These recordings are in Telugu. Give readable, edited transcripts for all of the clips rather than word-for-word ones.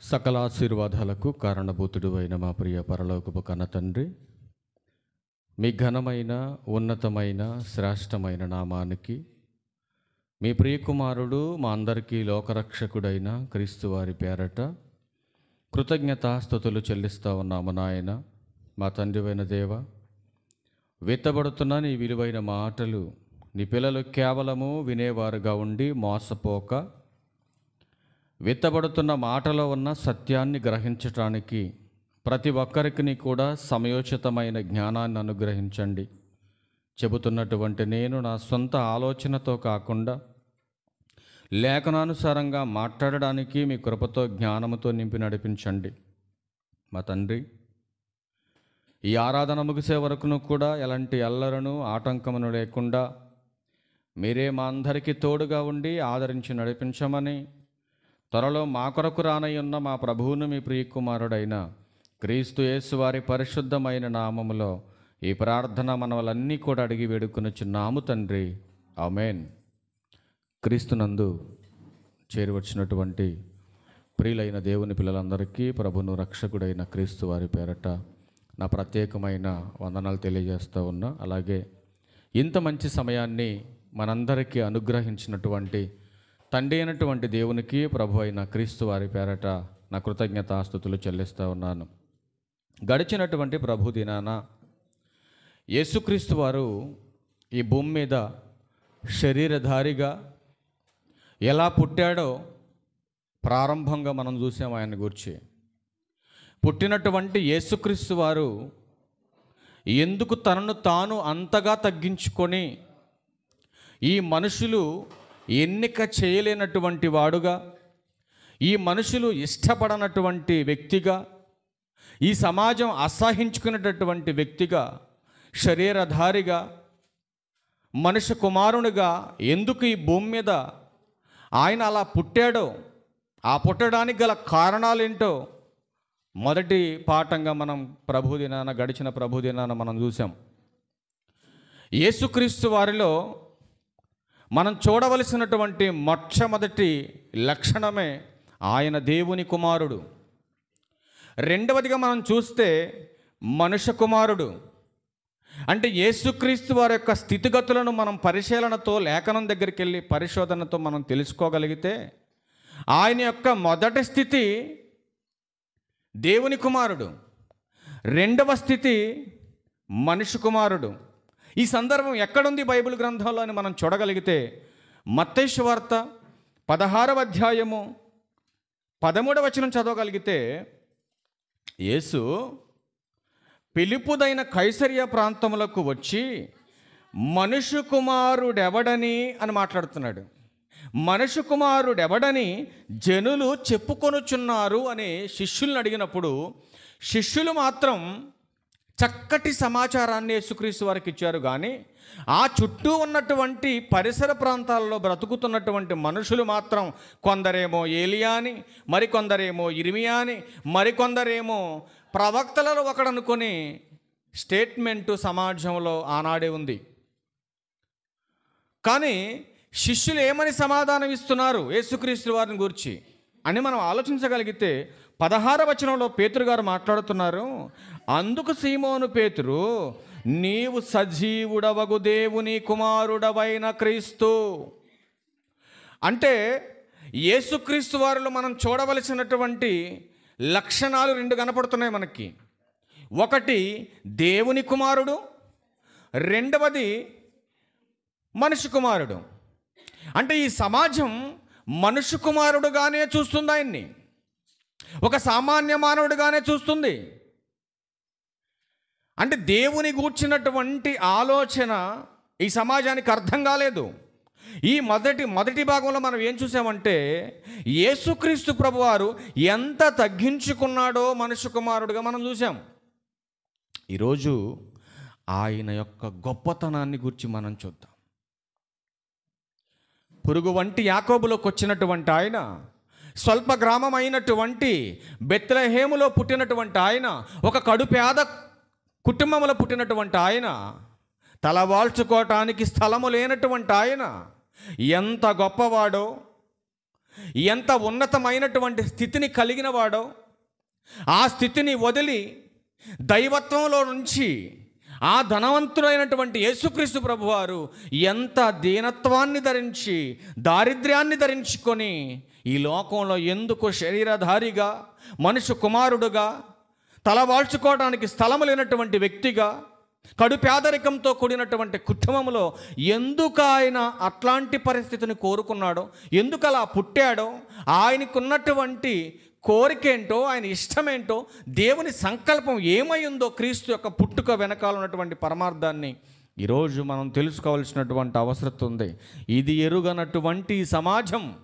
సకల ఆశీర్వాదాలకు కారణభూతుడు అయిన మా ప్రియ పరలోకపు కన్న తండ్రి, మీ ఘనమైన ఉన్నతమైన శ్రేష్టమైన నామానికి మీ ప్రియకుమారుడు మా అందరికీ లోకరక్షకుడైన క్రీస్తు వారి పేరట కృతజ్ఞతాస్తుతులు చెల్లిస్తూ ఉన్నాము నాయన. మా తండ్రివైన దేవ, విత్తబడుతున్న నీ విలువైన మాటలు నీ పిల్లలు కేవలము వినేవారుగా ఉండి మోసపోక, విత్తబడుతున్న మాటలో ఉన్న సత్యాన్ని గ్రహించటానికి ప్రతి ఒక్కరికి కూడా సమయోచితమైన జ్ఞానాన్ని అనుగ్రహించండి. చెబుతున్నటువంటి నేను నా సొంత ఆలోచనతో కాకుండా లేఖనానుసారంగా మాట్లాడడానికి మీ కృపతో జ్ఞానముతో నింపి నడిపించండి. మా తండ్రి, ఈ ఆరాధన ముగిసే వరకును కూడా ఎలాంటి అల్లరను ఆటంకమును లేకుండా మీరే మా అందరికీ తోడుగా ఉండి ఆదరించి నడిపించమని, త్వరలో మా కొరకు రానయ్యున్న మా ప్రభువును మీ ప్రియకుమారుడైన క్రీస్తు యేసు వారి పరిశుద్ధమైన నామములో ఈ ప్రార్థన మనవలన్నీ కూడా అడిగి వేడుకొనుచున్నాము తండ్రి, ఆమేన్. క్రీస్తునందు చేరివచ్చినటువంటి ప్రియులైన దేవుని పిల్లలందరికీ ప్రభును రక్షకుడైన క్రీస్తు వారి పేరట నా ప్రత్యేకమైన వందనాలు తెలియజేస్తూ ఉన్నా. అలాగే ఇంత మంచి సమయాన్ని మనందరికీ అనుగ్రహించినటువంటి తండ్రి అయినటువంటి దేవునికి, ప్రభు అయిన క్రీస్తు వారి పేరట నా కృతజ్ఞతాస్తుతులు చెల్లిస్తూ ఉన్నాను. గడిచినటువంటి ప్రభు దినాన యేసుక్రీస్తు వారు ఈ భూమి మీద శరీరధారిగా ఎలా పుట్టాడో ప్రారంభంగా మనం చూసాం. ఆయన గురించి పుట్టినటువంటి యేసుక్రీస్తు వారు ఎందుకు తనను తాను అంతగా తగ్గించుకొని ఈ మనుషులు ఎన్నిక చేయలేనటువంటి వాడుగా, ఈ మనుషులు ఇష్టపడనటువంటి వ్యక్తిగా, ఈ సమాజం అసహించుకునేటటువంటి వ్యక్తిగా, శరీరధారిగా, మనుష్య కుమారునిగా ఎందుకు ఈ భూమి మీద ఆయన అలా పుట్టాడో, ఆ పుట్టడానికి గల కారణాలేంటో మొదటి పాఠంగా మనం గడిచిన ప్రభు దినాన మనం చూసాం. యేసుక్రీస్తు వారిలో మనం చూడవలసినటువంటి మొట్టమొదటి లక్షణమే ఆయన దేవుని కుమారుడు. రెండవదిగా మనం చూస్తే మనుష్య కుమారుడు. అంటే యేసుక్రీస్తు వారి యొక్క స్థితిగతులను మనం పరిశీలనతో, లేఖనం దగ్గరికి వెళ్ళి పరిశోధనతో మనం తెలుసుకోగలిగితే ఆయన యొక్క మొదటి స్థితి దేవుని కుమారుడు, రెండవ స్థితి మనుష్య కుమారుడు. ఈ సందర్భం ఎక్కడుంది బైబిల్ గ్రంథంలో అని మనం చూడగలిగితే మత్తయి సువార్త 16వ అధ్యాయము 13వ వచనం చదవగలిగితే, యేసు పిలుపుదైన కైసరియా ప్రాంతములకు వచ్చి మనుష్య కుమారుడెవడని అని మాట్లాడుతున్నాడు. మనుష్య కుమారుడెవడని జనులు చెప్పుకొనుచున్నారు అని శిష్యులను అడిగినప్పుడు శిష్యులు మాత్రం చక్కటి సమాచారాన్ని యేసుక్రీస్తు వారికి ఇచ్చారు. కానీ ఆ చుట్టూ ఉన్నటువంటి పరిసర ప్రాంతాల్లో బ్రతుకుతున్నటువంటి మనుషులు మాత్రం కొందరేమో ఏలియా అని, మరికొందరేమో ఇర్మియా అని, మరికొందరేమో ప్రవక్తలలో ఒకడనుకొని స్టేట్మెంటు సమాజంలో ఆనాడే ఉంది. కానీ శిష్యులు ఏమని సమాధానం ఇస్తున్నారు యేసుక్రీస్తు వారిని గురించి అని మనం ఆలోచించగలిగితే 16వ వచనంలో పేతురు గారు మాట్లాడుతున్నారు. అందుకు సీమోను పేతురు, నీవు సజీవుడవగు దేవుని కుమారుడవైన క్రీస్తు. అంటే యేసుక్రీస్తు వారిలో మనం చూడవలసినటువంటి లక్షణాలు రెండు కనపడుతున్నాయి మనకి. ఒకటి దేవుని కుమారుడు, రెండవది మనుష్య కుమారుడు. అంటే ఈ సమాజం మనుష్య కుమారుడుగానే చూస్తుంది, ఆయన్ని ఒక సామాన్య మానవుడిగానే చూస్తుంది. అంటే దేవుని గూర్చినటువంటి ఆలోచన ఈ సమాజానికి అర్థం కాలేదు. ఈ మొదటి భాగంలో మనం ఏం చూసామంటే యేసుక్రీస్తు ప్రభువారు ఎంత తగ్గించుకున్నాడో మనుష్య కుమారుడుగా మనం చూసాం. ఈరోజు ఆయన యొక్క గొప్పతనాన్ని గురించి మనం చూద్దాం. పురుగు వంటి యాకోబులోకి వచ్చినటువంటి ఆయన, స్వల్ప గ్రామం అయినటువంటి బెత్లెహేములో పుట్టినటువంటి ఆయన, ఒక కడుపేద కుటుంబంలో పుట్టినటువంటి ఆయన, తలవాల్చుకోవటానికి స్థలము లేనటువంటి ఆయన ఎంత గొప్పవాడో, ఎంత ఉన్నతమైనటువంటి స్థితిని కలిగిన వాడో, ఆ స్థితిని వదిలి దైవత్వంలో నుంచి ఆ ధనవంతుడైనటువంటి యేసుక్రీస్తు ప్రభువారు ఎంత దీనత్వాన్ని ధరించి, దారిద్ర్యాన్ని ధరించుకొని ఈ లోకంలో ఎందుకు శరీరధారిగా, మనుష్య కుమారుడుగా, తలవాల్చుకోవడానికి స్థలము లేనటువంటి వ్యక్తిగా, కడు పేదరికంతో కూడినటువంటి కుటుంబంలో ఎందుకు ఆయన అట్లాంటి పరిస్థితిని కోరుకున్నాడో, ఎందుకు అలా పుట్టాడో, ఆయనకున్నటువంటి కోరికేంటో, ఆయన ఇష్టమేంటో, దేవుని సంకల్పం ఏమై ఉందో, క్రీస్తు యొక్క పుట్టుక వెనకాల ఉన్నటువంటి పరమార్థాన్ని ఈరోజు మనం తెలుసుకోవాల్సినటువంటి అవసరం ఉంది. ఇది ఎరుగనటువంటి సమాజం,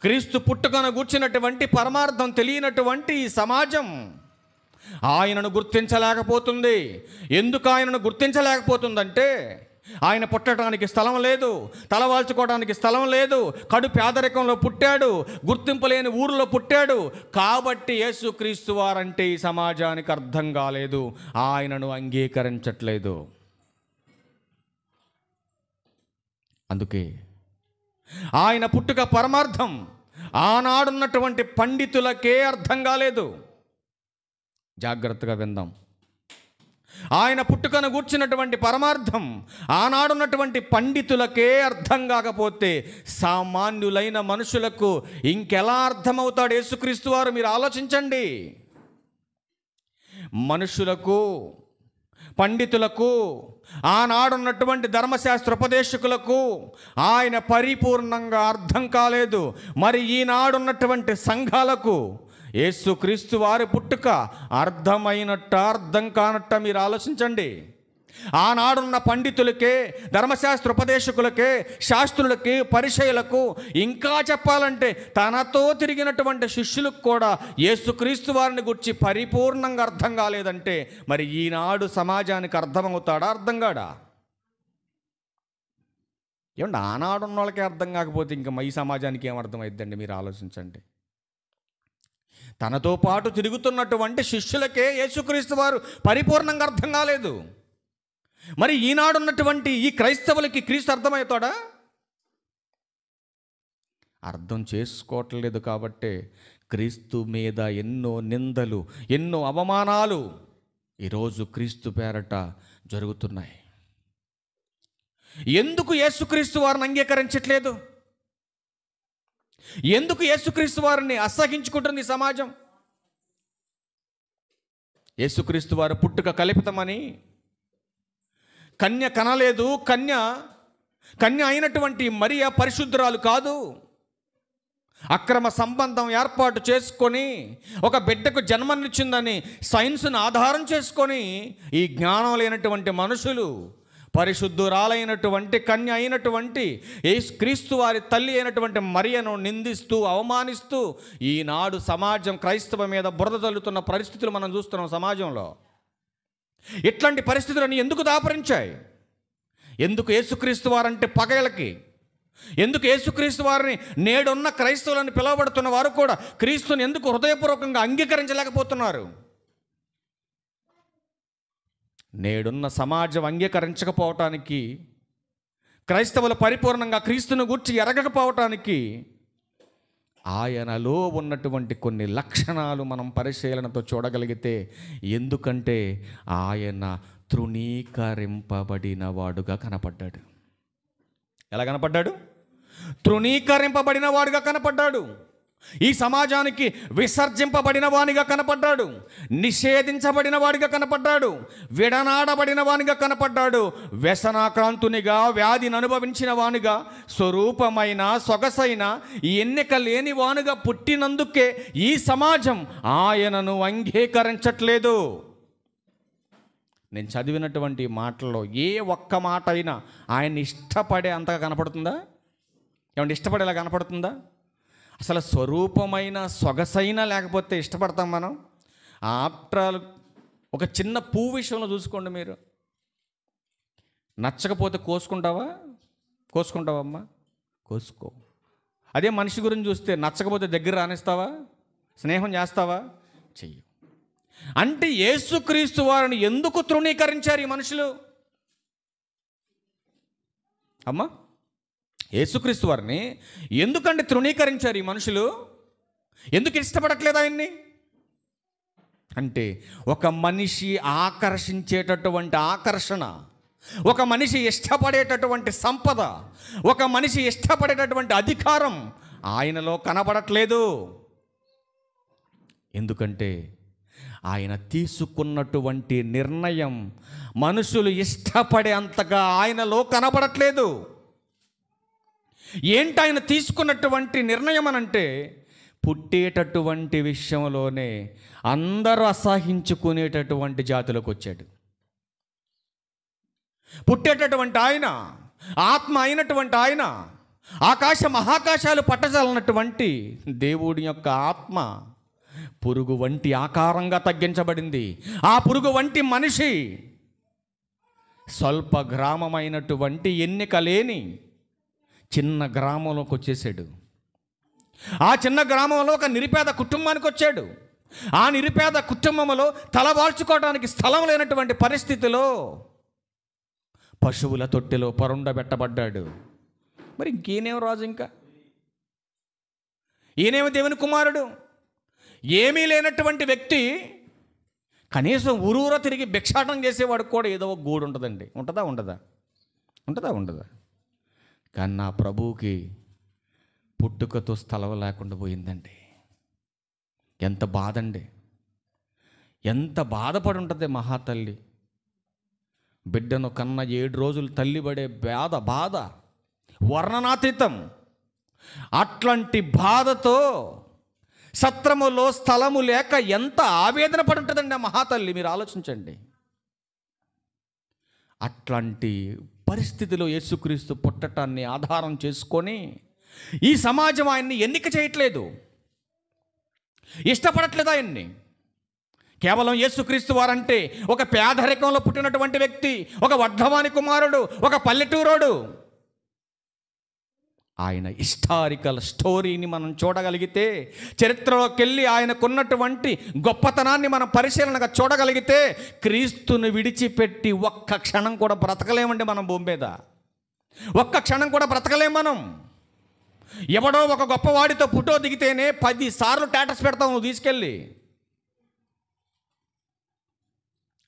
క్రీస్తు పుట్టుకను గూర్చినటువంటి పరమార్థం తెలియనటువంటి ఈ సమాజం ఆయనను గుర్తించలేకపోతుంది. ఎందుకు ఆయనను గుర్తించలేకపోతుందంటే, ఆయన పుట్టడానికి స్థలం లేదు, తలవాల్చుకోవడానికి స్థలం లేదు, కడు పేదరికంలో పుట్టాడు, గుర్తింపు లేని ఊరిలో పుట్టాడు. కాబట్టి యేసుక్రీస్తు వారంటే ఈ సమాజానికి అర్థం కాలేదు, ఆయనను అంగీకరించట్లేదు. అందుకే ఆయన పుట్టుక పరమార్థం ఆనాడున్నటువంటి పండితులకే అర్థం కాలేదు. జాగ్రత్తగా విందాం. ఆయన పుట్టుకను గూర్చినటువంటి పరమార్థం ఆనాడున్నటువంటి పండితులకే అర్థం కాకపోతే సామాన్యులైన మనుషులకు ఇంకెలా అర్థమవుతాడు యేసుక్రీస్తు వారు? మీరు ఆలోచించండి. మనుషులకు, పండితులకు, ఆనాడున్నటువంటి ధర్మశాస్త్రోపదేశకులకు ఆయన పరిపూర్ణంగా అర్థం కాలేదు. మరి ఈనాడున్నటువంటి సంఘాలకు యేసుక్రీస్తు వారి పుట్టుక అర్థమైనట్ట, అర్థం కానట్ట మీరు ఆలోచించండి. ఆనాడున్న పండితులకే, ధర్మశాస్త్రోపదేశకులకే, శాస్త్రులకి, పరిచయులకు, ఇంకా చెప్పాలంటే తనతో తిరిగినటువంటి శిష్యులకు కూడా యేసుక్రీస్తు వారిని గురించి పరిపూర్ణంగా అర్థం కాలేదంటే మరి ఈనాడు సమాజానికి అర్థమవుతాడా? అర్థం కాడా? ఏమంటే ఆనాడున్న వాళ్ళకే అర్థం కాకపోతే ఇంకా ఈ సమాజానికి ఏం అర్థమైద్దండి? మీరు ఆలోచించండి. తనతో పాటు తిరుగుతున్నటువంటి శిష్యులకే యేసుక్రీస్తు వారు పరిపూర్ణంగా అర్థం కాలేదు. మరి ఈనాడున్నటువంటి ఈ క్రైస్తవులకి క్రీస్తు అర్థమవుతాడా? అర్థం చేసుకోవట్లేదు. కాబట్టే క్రీస్తు మీద ఎన్నో నిందలు, ఎన్నో అవమానాలు ఈరోజు క్రీస్తు పేరట జరుగుతున్నాయి. ఎందుకు యేసుక్రీస్తు వారిని అంగీకరించట్లేదు? ఎందుకు యేసుక్రీస్తు వారిని అసహించుకుంటుంది ఈ సమాజం? యేసుక్రీస్తు వారు పుట్టుక కల్పితమని, కన్య కనలేదు, కన్య అయినటువంటి మరియ పరిశుద్ధురాలు కాదు, అక్రమ సంబంధం ఏర్పాటు చేసుకొని ఒక బిడ్డకు జన్మనిచ్చిందని సైన్స్ను ఆధారం చేసుకొని ఈ జ్ఞానం లేనటువంటి మనుషులు పరిశుద్ధురాలైనటువంటి కన్య అయినటువంటి క్రీస్తు వారి తల్లి అయినటువంటి మరియను నిందిస్తూ, అవమానిస్తూ ఈనాడు సమాజం క్రైస్తవ మీద బురద చల్లుతున్న పరిస్థితులు మనం చూస్తున్నాం సమాజంలో. ఇట్లాంటి పరిస్థితులను ఎందుకు దాపరించాయి? ఎందుకు యేసుక్రీస్తు వారంటే పగలకి? ఎందుకు యేసుక్రీస్తు వారిని నేడున్న క్రైస్తవులను పిలువబడుతున్న వారు కూడా క్రీస్తుని ఎందుకు హృదయపూర్వకంగా అంగీకరించలేకపోతున్నారు? నేడున్న సమాజం అంగీకరించకపోవటానికి, క్రైస్తవులు పరిపూర్ణంగా క్రీస్తుని గూర్చి ఎరగకపోవటానికి ఆయనలో ఉన్నటువంటి కొన్ని లక్షణాలు మనం పరిశీలనతో చూడగలిగితే, ఎందుకంటే ఆయన తృణీకరింపబడిన వాడుగా కనపడ్డాడు. ఎలా కనపడ్డాడు? తృణీకరింపబడిన వాడుగా కనపడ్డాడు. ఈ సమాజానికి విసర్జింపబడిన వానిగా కనపడ్డాడు, నిషేధించబడిన వాడిగా కనపడ్డాడు, విడనాడబడిన వానిగా కనపడ్డాడు, వ్యసనాక్రాంతునిగా, వ్యాధిని అనుభవించిన వానిగా, స్వరూపమైన సొగసైన ఎన్నిక లేని వానుగా పుట్టినందుకే ఈ సమాజం ఆయనను అంగీకరించట్లేదు. నేను చదివినటువంటి మాటల్లో ఏ ఒక్క మాట అయినా ఆయన్ని ఇష్టపడే అంతగా కనపడుతుందా? ఏమంటే ఇష్టపడేలా కనపడుతుందా? అసలు స్వరూపమైన సొగసైన లేకపోతే ఇష్టపడతాం మనం? ఆఫ్టర్ ఆల్ ఒక చిన్న పువ్వు విషయంలో చూసుకోండి. మీరు నచ్చకపోతే కోసుకుంటావమ్మా? కోసుకో. అదే మనిషి గురించి చూస్తే నచ్చకపోతే దగ్గర రానిస్తావా? స్నేహం చేస్తావా? చెయ్యి. అంటే యేసుక్రీస్తు వారిని ఎందుకు తృణీకరించారు ఈ మనుషులు? అమ్మా యేసుక్రీస్తు వారిని ఎందుకంటే తృణీకరించారు ఈ మనుషులు? ఎందుకు ఇష్టపడట్లేదు ఆయన్ని అంటే, ఒక మనిషి ఆకర్షించేటటువంటి ఆకర్షణ, ఒక మనిషి ఇష్టపడేటటువంటి సంపద, ఒక మనిషి ఇష్టపడేటటువంటి అధికారం ఆయనలో కనబడట్లేదు. ఎందుకంటే ఆయన తీసుకున్నటువంటి నిర్ణయం మనుషులు ఇష్టపడే అంతగా ఆయనలో కనబడట్లేదు. ఏంటి ఆయన తీసుకున్నటువంటి నిర్ణయం అనంటే, పుట్టేటటువంటి విషయంలోనే అందరూ అసహించుకునేటటువంటి జాతిలోకి వచ్చాడు. పుట్టేటటువంటి ఆయన, ఆత్మ అయినటువంటి ఆయన, ఆకాశ మహాకాశాలు పట్టజాలన్నటువంటి దేవుడి యొక్క ఆత్మ పురుగు వంటి ఆకారంగా తగ్గించబడింది. ఆ పురుగు వంటి మనిషి స్వల్ప గ్రామమైనటువంటి ఎన్నిక లేని చిన్న గ్రామంలోకి వచ్చేసాడు. ఆ చిన్న గ్రామంలో ఒక నిరుపేద కుటుంబానికి వచ్చాడు. ఆ నిరుపేద కుటుంబంలో తలవాల్చుకోవడానికి స్థలం లేనటువంటి పరిస్థితిలో పశువుల తొట్టెలో పరుండబెట్టబడ్డాడు. మరి ఇంకేనేం రాజు, ఇంకా ఈయనేమో దేవుని కుమారుడు. ఏమీ లేనటువంటి వ్యక్తి కనీసం ఊరూర తిరిగి భిక్షాటం చేసేవాడికి కూడా ఏదో ఒక గూడు ఉంటుందండి. ఉంటుందా? కానీ నా ప్రభువుకి పుట్టుకతో స్థలం లేకుండా పోయిందండి. ఎంత బాధండి, ఎంత బాధపడి ఉంటుంది మహాతల్లి. బిడ్డను కన్న 7 రోజులు తల్లి పడే బాధ వర్ణనాతీతం. అట్లాంటి బాధతో సత్రములో స్థలము లేక ఎంత ఆవేదన పడి ఉంటుందండి ఆ మహాతల్లి. మీరు ఆలోచించండి. అట్లాంటి పరిస్థితిలో యేసుక్రీస్తు పుట్టటాన్ని ఆధారం చేసుకొని ఈ సమాజం ఆయన్ని ఎన్నిక చేయట్లేదు, ఇష్టపడట్లేదు ఆయన్ని. కేవలం యేసుక్రీస్తు వారంటే ఒక పేదరికంలో పుట్టినటువంటి వ్యక్తి, ఒక వర్ధవాని కుమారుడు, ఒక పల్లెటూరోడు. ఆయన హిస్టారికల్ స్టోరీని మనం చూడగలిగితే, చరిత్రలోకి వెళ్ళి ఆయనకున్నటువంటి గొప్పతనాన్ని మనం పరిశీలనగా చూడగలిగితే, క్రీస్తుని విడిచిపెట్టి ఒక్క క్షణం కూడా బ్రతకలేమండి మనం భూమి మీద. ఒక్క క్షణం కూడా బ్రతకలేం మనం. ఎవడో ఒక గొప్పవాడితో ఫోటో దిగితేనే 10 సార్లు స్టేటస్ పెడతాం నువ్వు తీసుకెళ్ళి.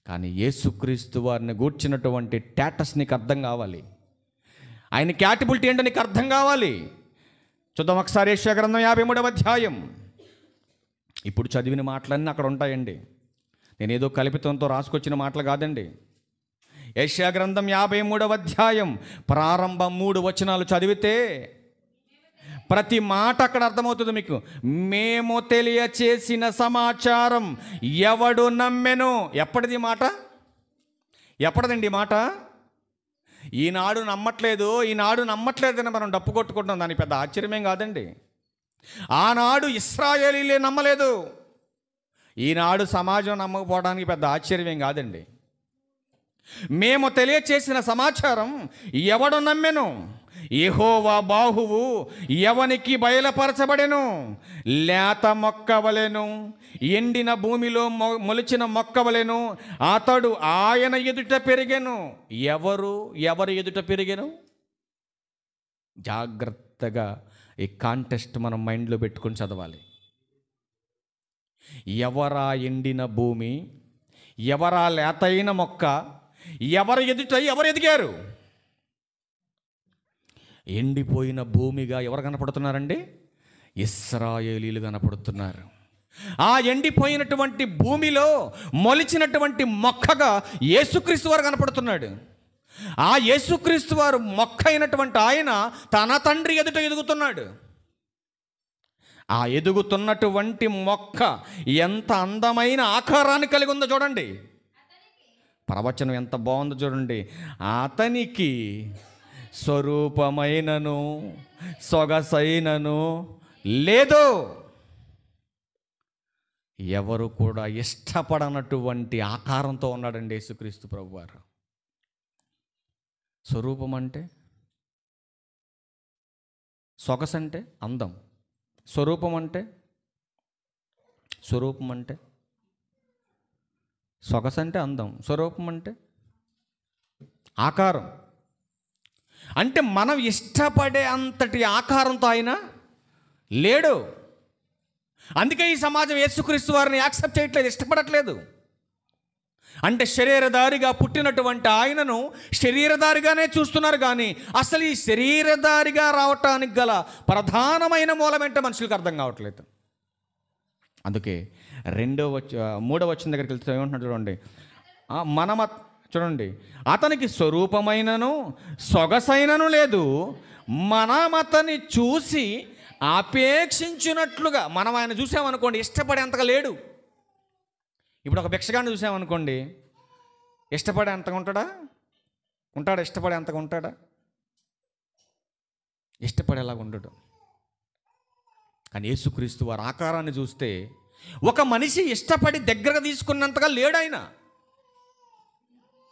కానీ యేసుక్రీస్తు వారిని గూర్చినటువంటి స్టేటస్ నీకు అర్థం కావాలి, ఆయన క్యాటబిలిటీ ఏంటో నీకు అర్థం కావాలి. చూద్దాం ఒకసారి యెషయా గ్రంథం 53వ అధ్యాయం. ఇప్పుడు చదివిన మాటలన్నీ అక్కడ ఉంటాయండి. నేనేదో కల్పితంతో రాసుకొచ్చిన మాటలు కాదండి. యెషయా గ్రంథం 53వ అధ్యాయం ప్రారంభం 3 వచనాలు చదివితే ప్రతి మాట అక్కడ అర్థమవుతుంది మీకు. మేము తెలియచేసిన సమాచారం ఎవడు నమ్మెను. ఎప్పటిది మాట? ఎప్పటిదండి మాట? ఈనాడు నమ్మట్లేదని మనం డప్పు కొట్టుకుంటాం. దానికి పెద్ద ఆశ్చర్యమేం కాదండి. ఆనాడు ఇశ్రాయేలీలే నమ్మలేదు, ఈనాడు సమాజం నమ్మకపోవడానికి పెద్ద ఆశ్చర్యమేం కాదండి. మేము తెలియచేసిన సమాచారం ఎవడు నమ్మెను. యెహోవా బాహువు ఎవనికి బయలుపరచబడెను. లేత మొక్కవలెను, ఎండిన భూమిలో మొలిచిన మొక్కవలెను అతడు ఆయన ఎదుట పెరిగెను. ఎవరు ఎదుట పెరిగెను? జాగ్రత్తగా ఈ కాంటెస్ట్ మనం మైండ్లో పెట్టుకొని చదవాలి. ఎవరా ఎండిన భూమి, ఎవరా లేతైన మొక్క, ఎవరు ఎదిగారు? ఎండిపోయిన భూమిగా ఎవరు కనపడుతున్నారండి? ఇశ్రాయేలీలు కనపడుతున్నారు. ఆ ఎండిపోయినటువంటి భూమిలో మొలిచినటువంటి మొక్కగా యేసుక్రీస్తు వారు కనపడుతున్నాడు. ఆ యేసుక్రీస్తు వారు మొక్క అయినటువంటి ఆయన తన తండ్రి ఎదుట ఎదుగుతున్నాడు. ఆ ఎదుగుతున్నటువంటి మొక్క ఎంత అందమైన ఆకారాన్ని కలిగి ఉందో చూడండి. ప్రవచనం ఎంత బాగుందో చూడండి. అతనికి స్వరూపమైనను సొగసైనను లేదు. ఎవరు కూడా ఇష్టపడనటువంటి ఆకారంతో ఉన్నాడండి యేసుక్రీస్తు ప్రభువారు. స్వరూపం అంటే, సొగసంటే అందం. స్వరూపం అంటే సొగసంటే అందం. స్వరూపం అంటే ఆకారం. అంటే మనం ఇష్టపడే అంతటి ఆకారంతో ఆయన లేడు. అందుకే ఈ సమాజం యేసుక్రీస్తు వారిని యాక్సెప్ట్ చేయట్లేదు, ఇష్టపడట్లేదు. అంటే శరీరధారిగా పుట్టినటువంటి ఆయనను శరీరధారిగానే చూస్తున్నారు, కానీ అసలు ఈ శరీరధారిగా రావటానికి గల ప్రధానమైన మూలం ఏంటో మనుషులకు అర్థం కావట్లేదు. అందుకే మూడవ వచనం దగ్గరికి వెళ్తే ఏమంటున్నాడు చూడండి, చూడండి, అతనికి స్వరూపమైనను సొగసైనను లేదు, మనం అతన్ని చూసి ఆపేక్షించినట్లుగా. మనం ఆయన చూసామనుకోండి, ఇష్టపడేంతగా లేడు. ఇప్పుడు ఒక భిక్షగాన్ని చూసామనుకోండి, ఇష్టపడే అంతగా ఉంటాడా? ఇష్టపడే అంతగా ఉంటాడా? ఇష్టపడేలాగా ఉండడు. కానీ యేసుక్రీస్తు వారి ఆకారాన్ని చూస్తే ఒక మనిషి ఇష్టపడి దగ్గరగా తీసుకున్నంతగా లేడు ఆయన.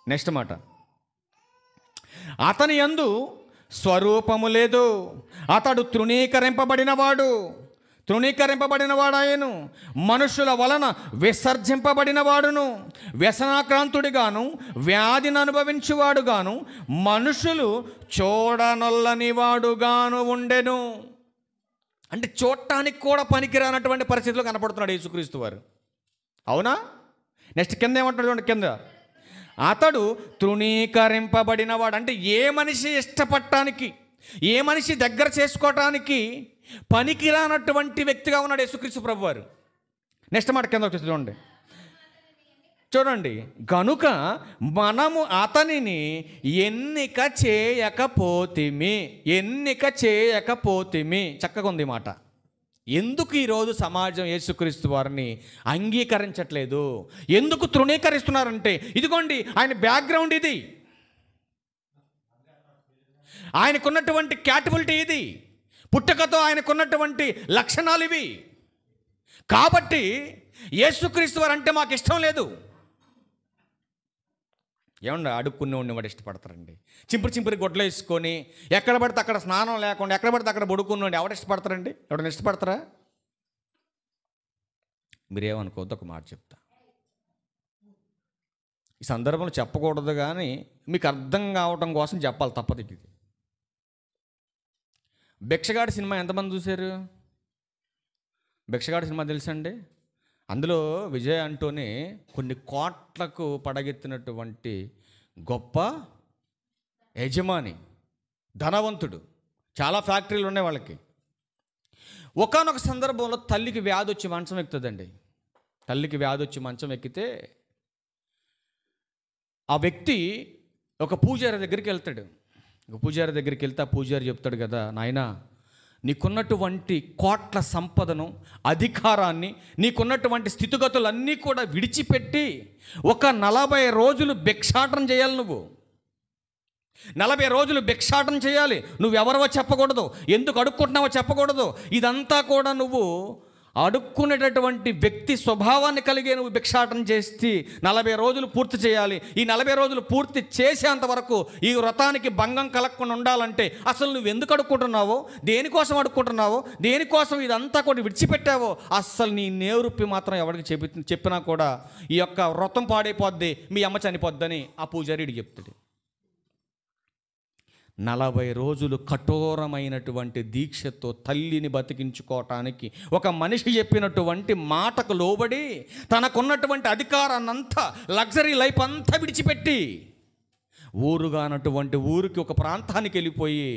నెక్స్ట్ మాట, అతని యందు స్వరూపము లేదు, అతడు తృణీకరింపబడినవాడాయను, మనుషుల వలన విసర్జింపబడినవాడును, వ్యసనాక్రాంతుడిగాను వ్యాధిని అనుభవించువాడుగాను మనుషులు చూడనొల్లని వాడుగాను ఉండెను. అంటే చూడటానికి కూడా పనికిరానటువంటి పరిస్థితిలో కనపడుతున్నాడు యేసుక్రీస్తు వారు. అవునా? నెక్స్ట్ కింద ఏమంటాడు చూడండి, కింద అతడు తృణీకరింపబడినవాడు. అంటే ఏ మనిషి ఇష్టపడటానికి, ఏ మనిషి దగ్గర చేసుకోవటానికి పనికిరానటువంటి వ్యక్తిగా ఉన్నాడు యేసుక్రీస్తు ప్రభువారు. నెక్స్ట్ మాట కింద వచ్చేసి చూడండి, గనుక మనము అతనిని ఎన్నిక చేయకపోతిమి. చక్కగా ఉంది మాట. ఎందుకు ఈరోజు సమాజం యేసుక్రీస్తు వారిని అంగీకరించట్లేదు, ఎందుకు తృణీకరిస్తున్నారంటే, ఇదిగోండి ఆయన బ్యాక్గ్రౌండ్ ఇది, ఆయనకున్నటువంటి క్యాపబిలిటీ ఇది, పుట్టుకతో ఆయనకున్నటువంటి లక్షణాలు ఇవి. కాబట్టి యేసుక్రీస్తు వారు అంటే మాకు ఇష్టం లేదు. ఏమన్నా అడుక్కునే వాడు ఇష్టపడతారండి? చింపురు గొడ్లు వేసుకొని ఎక్కడ పడితే అక్కడ స్నానం లేకుండా ఎక్కడ పడితే అక్కడ బొడుకున్నోండి ఎవడు ఇష్టపడతారండి? ఎవడన్నా ఇష్టపడతారా? మీరేమనుకోవద్దు, ఒక మాట చెప్తా. ఈ సందర్భంలో చెప్పకూడదు, కానీ మీకు అర్థం కావటం కోసం చెప్పాలి, తప్పదు. ఇది భిక్షగాడి సినిమా ఎంతమంది చూశారు? భిక్షగాడి సినిమా తెలుసండి? అందులో విజయ్ అంటోని కొన్ని కోట్లకు పడగెత్తినటువంటి గొప్ప యజమాని, ధనవంతుడు, చాలా ఫ్యాక్టరీలు ఉన్నాయి వాళ్ళకి. ఒకానొక సందర్భంలో తల్లికి వ్యాధి వచ్చి మంచం ఎక్కుతుందండి. తల్లికి వ్యాధి వచ్చి మంచం ఎక్కితే ఆ వ్యక్తి ఒక పూజారి దగ్గరికి వెళ్తాడు. పూజారి దగ్గరికి వెళ్తే ఆ పూజారి చెప్తాడు కదా, నాయనా, నీకున్నటువంటి కోట్ల సంపదను, అధికారాన్ని, నీకున్నటువంటి స్థితిగతులన్నీ కూడా విడిచిపెట్టి ఒక 40 రోజులు భిక్షాటన చేయాలి. నువ్వు 40 రోజులు భిక్షాటన చేయాలి. నువ్వెవరవో చెప్పకూడదు, ఎందుకు అడుక్కుంటున్నావో చెప్పకూడదు. ఇదంతా కూడా నువ్వు అడుక్కునేటటువంటి వ్యక్తి స్వభావాన్ని కలిగే నువ్వు భిక్షాటన చేసి 40 రోజులు పూర్తి చేయాలి. ఈ 40 రోజులు పూర్తి చేసేంత వరకు ఈ వ్రతానికి భంగం కలగకుండా ఉండాలంటే అసలు నువ్వు ఎందుకు అడుక్కుంటున్నావో, దేనికోసం అడుక్కుంటున్నావో, దేనికోసం ఇదంతా కూడా విడిచిపెట్టావో అస్సలు నీ నేరుప్పి మాత్రం ఎవరికి చెప్పినా కూడా ఈ యొక్క వ్రతం పాడైపోద్ది, మీ అమ్మ చనిపోద్దని ఆ పూజారి చెప్తాడు. 40 రోజులు కఠోరమైనటువంటి దీక్షతో తల్లిని బతికించుకోవటానికి ఒక మనిషి చెప్పినటువంటి మాటకు లోబడి తనకున్నటువంటి అధికారాన్నంతా, లగ్జరీ లైఫ్ అంతా విడిచిపెట్టి ఊరుగానటువంటి ఊరికి ఒక ప్రాంతానికి వెళ్ళిపోయి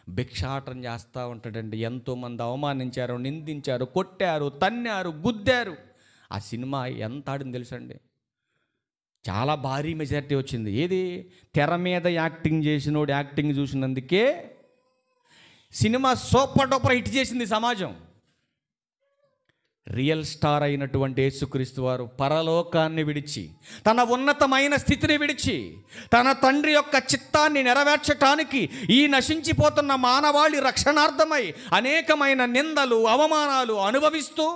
భిక్షాటన చేస్తూ ఉంటాడండి. ఎంతోమంది అవమానించారు, నిందించారు, కొట్టారు, తన్నారు, గుద్దారు. ఆ సినిమా ఎంత ఆడింది తెలుసండి? చాలా భారీ మెజారిటీ వచ్చింది. ఏది? తెర మీద యాక్టింగ్ చేసినోడు యాక్టింగ్ చూసినందుకే సినిమా సూపర్ డూపర్ హిట్ చేసింది సమాజం. రియల్ స్టార్ అయినటువంటి యేసుక్రీస్తు వారు పరలోకాన్ని విడిచి, తన ఉన్నతమైన స్థితిని విడిచి, తన తండ్రి యొక్క చిత్తాన్ని నెరవేర్చటానికి ఈ నశించిపోతున్న మానవాళి రక్షణార్థమై అనేకమైన నిందలు, అవమానాలు అనుభవిస్తూ,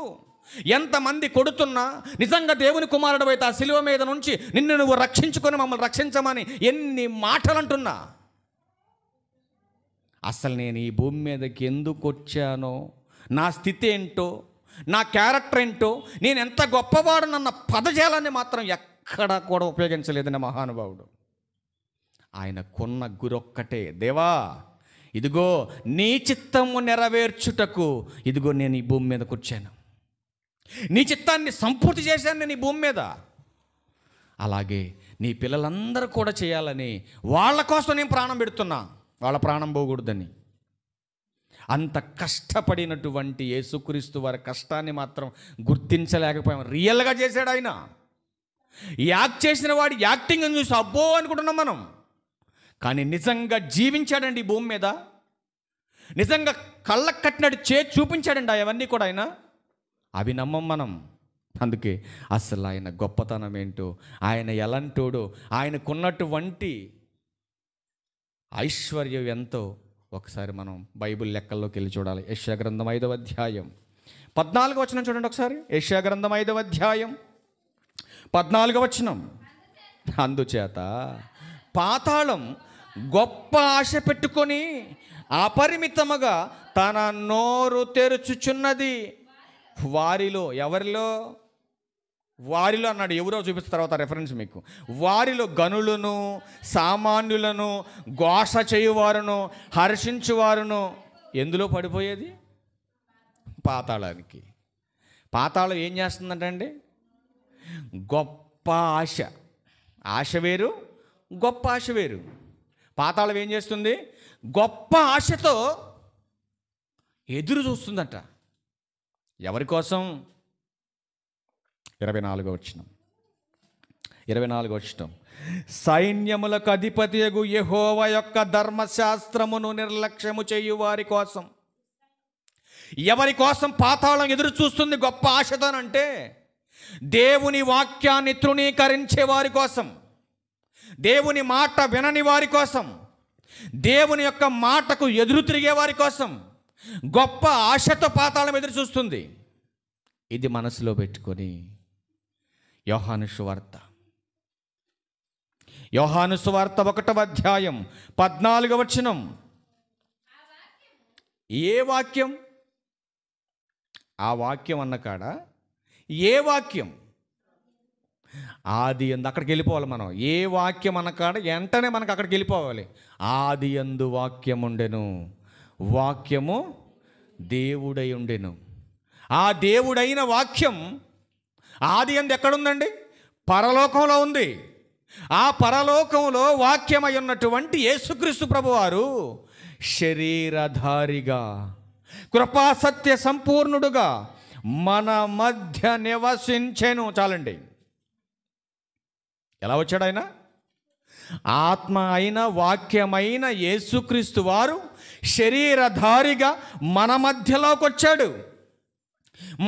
ఎంతమంది కొడుతున్నా నిజంగా దేవుని కుమారుడు అయితే ఆ శిలువ మీద నుంచి నిన్ను నువ్వు రక్షించుకొని మమ్మల్ని రక్షించమని ఎన్ని మాటలు అంటున్నా, అసలు నేను ఈ భూమి మీదకి ఎందుకు వచ్చానో, నా స్థితి ఏంటో, నా క్యారెక్టర్ ఏంటో, నేను ఎంత గొప్పవాడునన్న పదజాలాన్ని మాత్రం ఎక్కడా కూడా ఉపయోగించలేదని మహానుభావుడు. ఆయనకున్న గురొక్కటే, దేవా ఇదిగో నీ చిత్తము నెరవేర్చుటకు ఇదిగో నేను ఈ భూమి మీదకి వచ్చాను, నీ చిత్తాన్ని సంపూర్తి చేశాను నేను ఈ భూమి మీద. అలాగే నీ పిల్లలందరూ కూడా చేయాలని, వాళ్ళ కోసం నేను ప్రాణం పెడుతున్నా, వాళ్ళ ప్రాణం పోకూడదని. అంత కష్టపడినటువంటి యేసుక్రీస్తు వారి కష్టాన్ని మాత్రం గుర్తించలేకపోయాం. రియల్గా చేశాడు ఆయన. యాక్ట్ చేసిన వాడి యాక్టింగ్ అని చూసి అబ్బో అనుకుంటున్నాం మనం, కానీ నిజంగా జీవించాడండి ఈ భూమి మీద. నిజంగా కళ్ళకు కట్టినట్టు చూపించాడండి అవన్నీ కూడా ఆయన. అవి నమ్మం మనం. అందుకే అసలు ఆయన గొప్పతనం ఏంటో, ఆయన ఎలాంటోడో, ఆయనకున్నటువంటి ఐశ్వర్యం ఎంతో ఒకసారి మనం బైబిల్ లెక్కల్లోకి వెళ్ళి చూడాలి. యెషయా గ్రంథం 5వ అధ్యాయం 14వ వచనం చూడండి ఒకసారి. యెషయా గ్రంథం 5వ అధ్యాయం 14వ వచనం. అందుచేత పాతాళం గొప్ప ఆశ పెట్టుకొని అపరిమితముగా తన నోరు తెరుచుచున్నది. వారిలో, ఎవరిలో? వారిలో అన్నాడు. ఎవరో చూపిస్తున్న తర్వాత రెఫరెన్స్ మీకు. వారిలో గనులను, సామాన్యులను, ఘోష చేయువారును, హర్షించువారును ఎందులో పడిపోయేది? పాతాళానికి. పాతాళం ఏం చేస్తుందంటే గొప్ప ఆశ. ఆశ వేరు, గొప్ప ఆశ వేరు. పాతాళం ఏం చేస్తుంది? గొప్ప ఆశతో ఎదురు చూస్తుందట. ఎవరి కోసం? 24వ వచనం. సైన్యములకు అధిపతియగు యెహోవా యొక్క ధర్మశాస్త్రమును నిర్లక్ష్యము చేయు వారి కోసం. ఎవరి కోసం పాతాళం ఎదురు చూస్తుంది గొప్ప ఆశతోనంటే దేవుని వాక్యాన్ని తృణీకరించే వారి కోసం, దేవుని మాట వినని వారి కోసం, దేవుని యొక్క మాటకు ఎదురు తిరిగే వారి కోసం గొప్ప ఆశతో పాతాళం ఎదురు చూస్తుంది. ఇది మనసులో పెట్టుకొని యోహాను సువార్త 1వ అధ్యాయం 14వ వచనం. ఏ వాక్యం? ఆ వాక్యం అన్న కాడ ఏ వాక్యం? ఆది యందు. అక్కడికి వెళ్ళిపోవాలి మనం. ఏ వాక్యం అన్న కాడ వెంటనే మనకు అక్కడికి వెళ్ళిపోవాలి. ఆది యందు వాక్యం ఉండెను, వాక్యము దేవుడై ఉండెను. ఆ దేవుడైన వాక్యం ఆది యందు ఎక్కడుందండి? పరలోకంలో ఉంది. ఆ పరలోకంలో వాక్యమై ఉన్నటువంటి యేసుక్రీస్తు ప్రభువారు శరీరధారిగా, కృపా సత్య సంపూర్ణుడుగా మన మధ్య నివసించెను. చాలండి. ఎలా వచ్చాడు ఆయన? ఆత్మ అయిన వాక్యమైన యేసుక్రీస్తు వారు శరీరధారిగా మన మధ్యలోకి వచ్చాడు.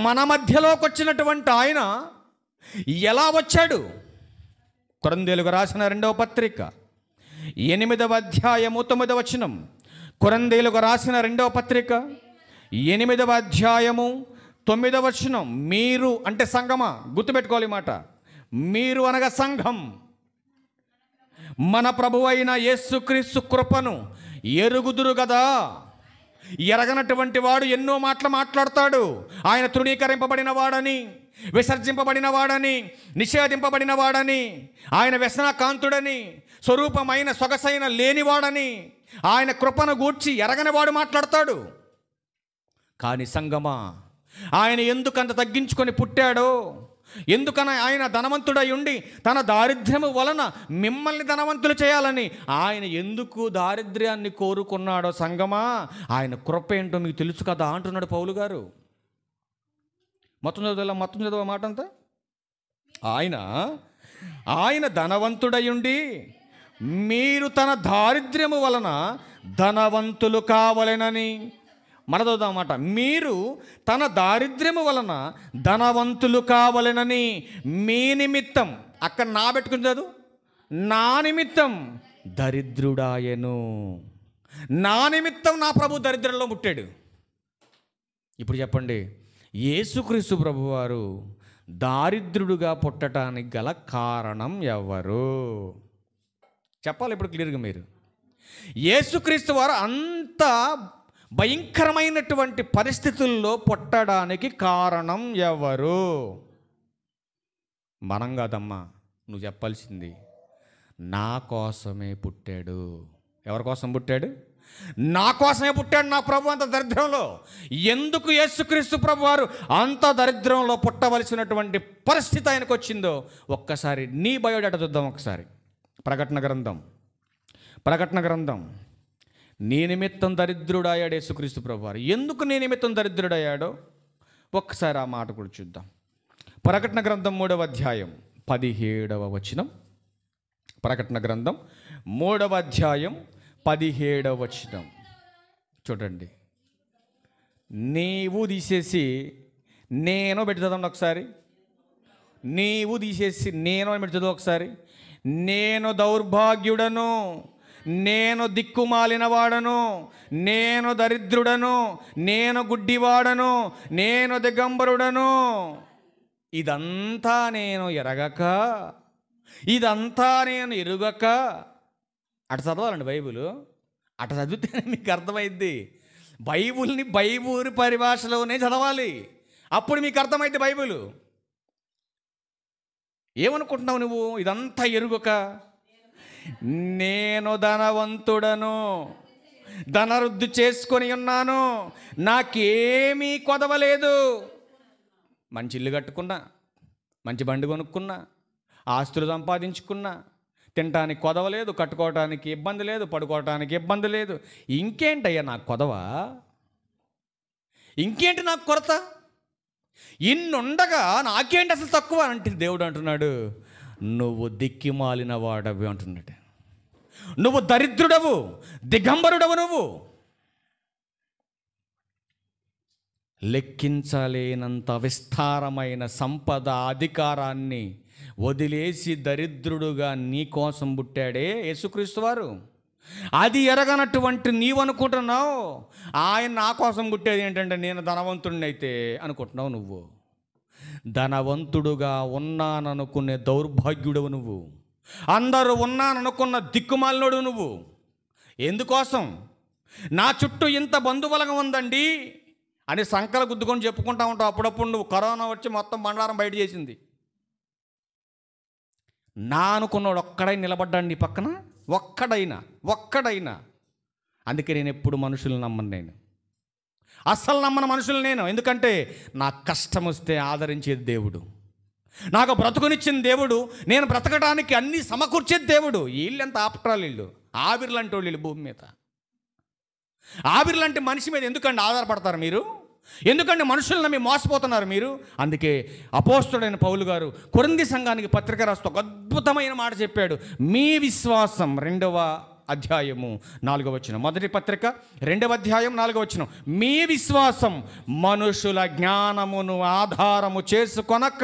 మన మధ్యలోకి వచ్చినటువంటి ఆయన ఎలా వచ్చాడు? కొరింథీయులకు రాసిన 2వ పత్రిక 8వ అధ్యాయము 9వ వచనం. కొరింథీయులకు రాసిన 2వ పత్రిక 8వ అధ్యాయము 9వ వచనం. మీరు అంటే సంఘమా, గుర్తుపెట్టుకోవాలి మాట. మీరు అనగా సంఘం, మన ప్రభువైన యేసుక్రీస్తు కృపను ఎరుగుదురు కదా. ఎరగనటువంటి వాడు ఎన్నో మాటలు మాట్లాడతాడు. ఆయన తృణీకరింపబడిన వాడని, విసర్జింపబడిన వాడని, నిషేధింపబడిన వాడని, ఆయన వ్యసనకాంతుడని, స్వరూపమైన సొగసైన లేనివాడని, ఆయన కృపను గూర్చి ఎరగని వాడు మాట్లాడతాడు. కానీ సంగమా, ఆయన ఎందుకంత తగ్గించుకొని పుట్టాడో, ఎందుకన ఆయన ధనవంతుడై ఉండి తన దారిద్ర్యము వలన మిమ్మల్ని ధనవంతులు చేయాలని ఆయన ఎందుకు దారిద్ర్యాన్ని కోరుకున్నాడో సంగమా, ఆయన కృప ఏంటో మీకు తెలుసు కదా అంటున్నాడు పౌలు గారు. మొత్తం చదువు మాట అంతా. ఆయన ధనవంతుడై ఉండి మీరు తన దారిద్ర్యము వలన ధనవంతులు కావాలనని. మనదవుదామాట. మీరు తన దారిద్ర్యము వలన ధనవంతులు కావాలనని మీ నిమిత్తం, అక్కడ నా పెట్టుకుని చదువు, నా నిమిత్తం దరిద్రుడాయను. నా నిమిత్తం నా ప్రభు దరిద్రంలో పుట్టాడు. ఇప్పుడు చెప్పండి, యేసుక్రీస్తు ప్రభువారు దారిద్రుడుగా పుట్టడానికి గల కారణం ఎవరు? చెప్పాలి ఇప్పుడు క్లియర్గా మీరు. యేసుక్రీస్తు వారు అంత భయంకరమైనటువంటి పరిస్థితుల్లో పుట్టడానికి కారణం ఎవరు? మనం కాదమ్మా, నువ్వు చెప్పాల్సింది. నా కోసమే పుట్టాడు. ఎవరి కోసం పుట్టాడు? నా కోసమే పుట్టాడు నా ప్రభు అంత దరిద్రంలో. ఎందుకు యేసుక్రీస్తు ప్రభు వారు అంత దరిద్రంలో పుట్టవలసినటువంటి పరిస్థితి ఆయనకు వచ్చిందో ఒక్కసారి నీ బయోడేటా చూద్దాం. ఒకసారి ప్రకటన గ్రంథం నీ నిమిత్తం దరిద్రుడయ్యాడు యేసుక్రీస్తు ప్రభు వారు. ఎందుకు నీ నిమిత్తం దరిద్రుడయ్యాడో ఒక్కసారి ఆ మాట కూడా చూద్దాం. ప్రకటన గ్రంథం 3వ అధ్యాయం 17వ వచనం. ప్రకటన గ్రంథం 3వ అధ్యాయం 17వ వచనం చూడండి. నీవు తీసేసి నేను పెట్టుదాం ఒకసారి. నీవు తీసేసి నేను అని పెట్టుదా ఒకసారి. నేను దౌర్భాగ్యుడను, నేను దిక్కుమాలిన వాడను, నేను దరిద్రుడను, నేను గుడ్డివాడను, నేను దిగంబరుడను, ఇదంతా నేను ఎరగక, ఇదంతా నేను ఎరుగక. అట చదవాలండి బైబిల్. అట చదివితేనే మీకు అర్థమైద్ది. బైబిల్ని బైబిల్ పరిభాషలోనే చదవాలి, అప్పుడు మీకు అర్థమైద్ది బైబిల్. ఏమనుకుంటున్నావు నువ్వు? ఇదంతా ఎరుగక నేను ధనవంతుడను, ధనవృద్ధి చేసుకొని ఉన్నాను, నాకేమీ కొదవలేదు. మంచి ఇల్లు కట్టుకున్నా, మంచి బండి కొనుక్కున్నా, ఆస్తులు సంపాదించుకున్నా, తినటానికి కొదవలేదు, కట్టుకోవటానికి ఇబ్బంది లేదు, పడుకోవటానికి ఇబ్బంది లేదు. ఇంకేంటయ్యా నాకు కొదవ? ఇంకేంటి నాకు కొరత? ఇన్నుండగా నాకేంటి అసలు తక్కువ అంటే దేవుడు అంటున్నాడు, నువ్వు దిక్కిమాలిన వాడవి అంటున్నాడు. నువ్వు దరిద్రుడవు, దిగంబరుడవు. నువ్వు లెక్కించలేనంత విస్తారమైన సంపద, అధికారాన్ని వదిలేసి దరిద్రుడుగా నీ కోసం పుట్టాడే యేసుక్రీస్తు వారు. అది ఎరగనటువంటి నీవు అనుకుంటున్నావు ఆయన నా కోసం పుట్టేది ఏంటంటే నేను ధనవంతుడిని అయితే అనుకుంటున్నావు. నువ్వు ధనవంతుడుగా ఉన్నాననుకునే దౌర్భాగ్యుడవు నువ్వు. అందరూ ఉన్నాననుకున్న దిక్కుమాలినోడు నువ్వు. ఎందుకోసం? నా చుట్టూ ఇంత బంధుబలగం ఉందండి అని సంకల గుద్దుకొని చెప్పుకుంటా ఉంటావు. అప్పుడప్పుడు నువ్వు కరోనా వచ్చి మొత్తం బండారం బయట చేసింది. నా అనుకున్నాడు ఒక్కడై నిలబడ్డాడు నీ పక్కన, ఒక్కడైనా. అందుకే నేను ఎప్పుడు మనుషులు నమ్మను. నేను అస్సలు నమ్మను మనుషులు నేను. ఎందుకంటే నాకు కష్టం వస్తే ఆదరించేది దేవుడు, నాకు బ్రతుకునిచ్చిన దేవుడు, నేను బ్రతకడానికి అన్నీ సమకూర్చేది దేవుడు. వీళ్ళెంత ఆప్ట్రాలు, వీళ్ళు ఆవిర్లంటే వీళ్ళు భూమి మీద. ఆవిర్లంటే మనిషి మీద ఎందుకంటే ఆధారపడతారు మీరు? ఎందుకంటే మనుషులను నమ్మి మోసపోతున్నారు మీరు. అందుకే అపోస్తలుడైన పౌలు గారు కొరింథీ సంఘానికి పత్రిక రాస్తూ ఒక అద్భుతమైన మాట చెప్పాడు. మీ విశ్వాసం 2వ అధ్యాయము 4వ వచనం. మొదటి పత్రిక 2వ అధ్యాయం 4వ వచనం. మీ విశ్వాసం మనుషుల జ్ఞానమును ఆధారము చేసుకొనక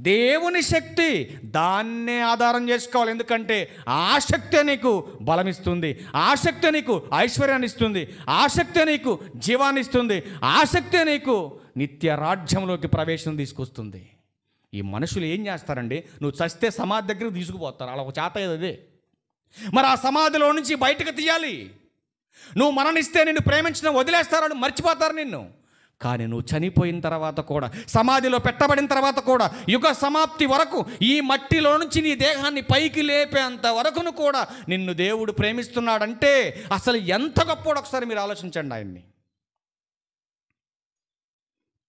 దేవుని శక్తి దాన్నే ఆధారం చేసుకోవాలి. ఎందుకంటే ఆ శక్తే నీకు బలమిస్తుంది, ఆ శక్తే నీకు ఐశ్వర్యాన్ని ఇస్తుంది, ఆ శక్తే నీకు జీవాన్ని ఇస్తుంది, ఆ శక్తే నీకు నిత్య రాజ్యంలోకి ప్రవేశం తీసుకొస్తుంది. ఈ మనుషులు ఏం చేస్తారండి? నువ్వు చస్తే సమాధి దగ్గరకు తీసుకుపోతారు. అలా ఒక చేత అదే. మరి ఆ సమాధిలో నుంచి బయటకు తీయాలి. నువ్వు మరణిస్తే నిన్ను ప్రేమించిన వదిలేస్తారని మర్చిపోతారు నిన్ను. కానీ నువ్వు చనిపోయిన తర్వాత కూడా, సమాధిలో పెట్టబడిన తర్వాత కూడా, యుగ సమాప్తి వరకు ఈ మట్టిలో నుంచి నీ దేహాన్ని పైకి లేపేంత వరకును కూడా నిన్ను దేవుడు ప్రేమిస్తున్నాడంటే అసలు ఎంత గొప్పోడు ఒకసారి మీరు ఆలోచించండి. ఆయన్ని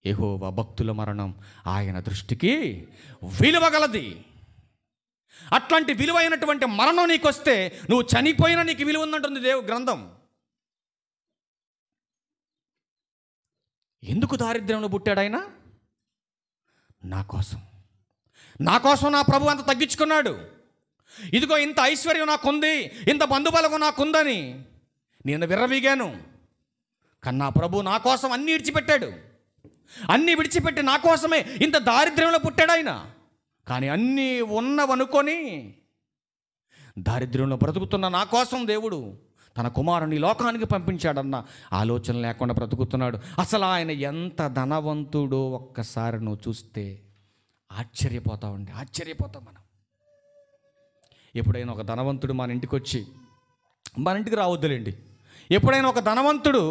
యెహోవా భక్తుల మరణం ఆయన దృష్టికి విలువగలది. అట్లాంటి విలువైనటువంటి మరణం నీకు వస్తే నువ్వు చనిపోయినా నీకు విలువ ఉందంటుంది గ్రంథం. ఎందుకు దారిద్ర్యంలో పుట్టాడు ఆయన? నా కోసం నా ప్రభు అంత తగ్గించుకున్నాడు. ఇదిగో ఇంత ఐశ్వర్యం నాకుంది, ఇంత బంధుబలగం నాకుందని నేను విర్రవీగాను. కానీ నా ప్రభు నా కోసం అన్నీ విడిచిపెట్టాడు. అన్నీ విడిచిపెట్టి నా కోసమే ఇంత దారిద్ర్యంలో పుట్టాడు ఆయన. కానీ అన్నీ ఉన్నవనుకొని దారిద్ర్యంలో బ్రతుకుతున్న నా కోసం దేవుడు తన కుమారుని లోకానికి పంపించాడన్న ఆలోచన లేకుండా బ్రతుకుతున్నాడు. అసలు ఆయన ఎంత ధనవంతుడో ఒక్కసారి నువ్వు చూస్తే ఆశ్చర్యపోతాం మనం. ఎప్పుడైనా ఒక ధనవంతుడు మన ఇంటికి రావద్దులేండి. ఎప్పుడైనా ఒక ధనవంతుడు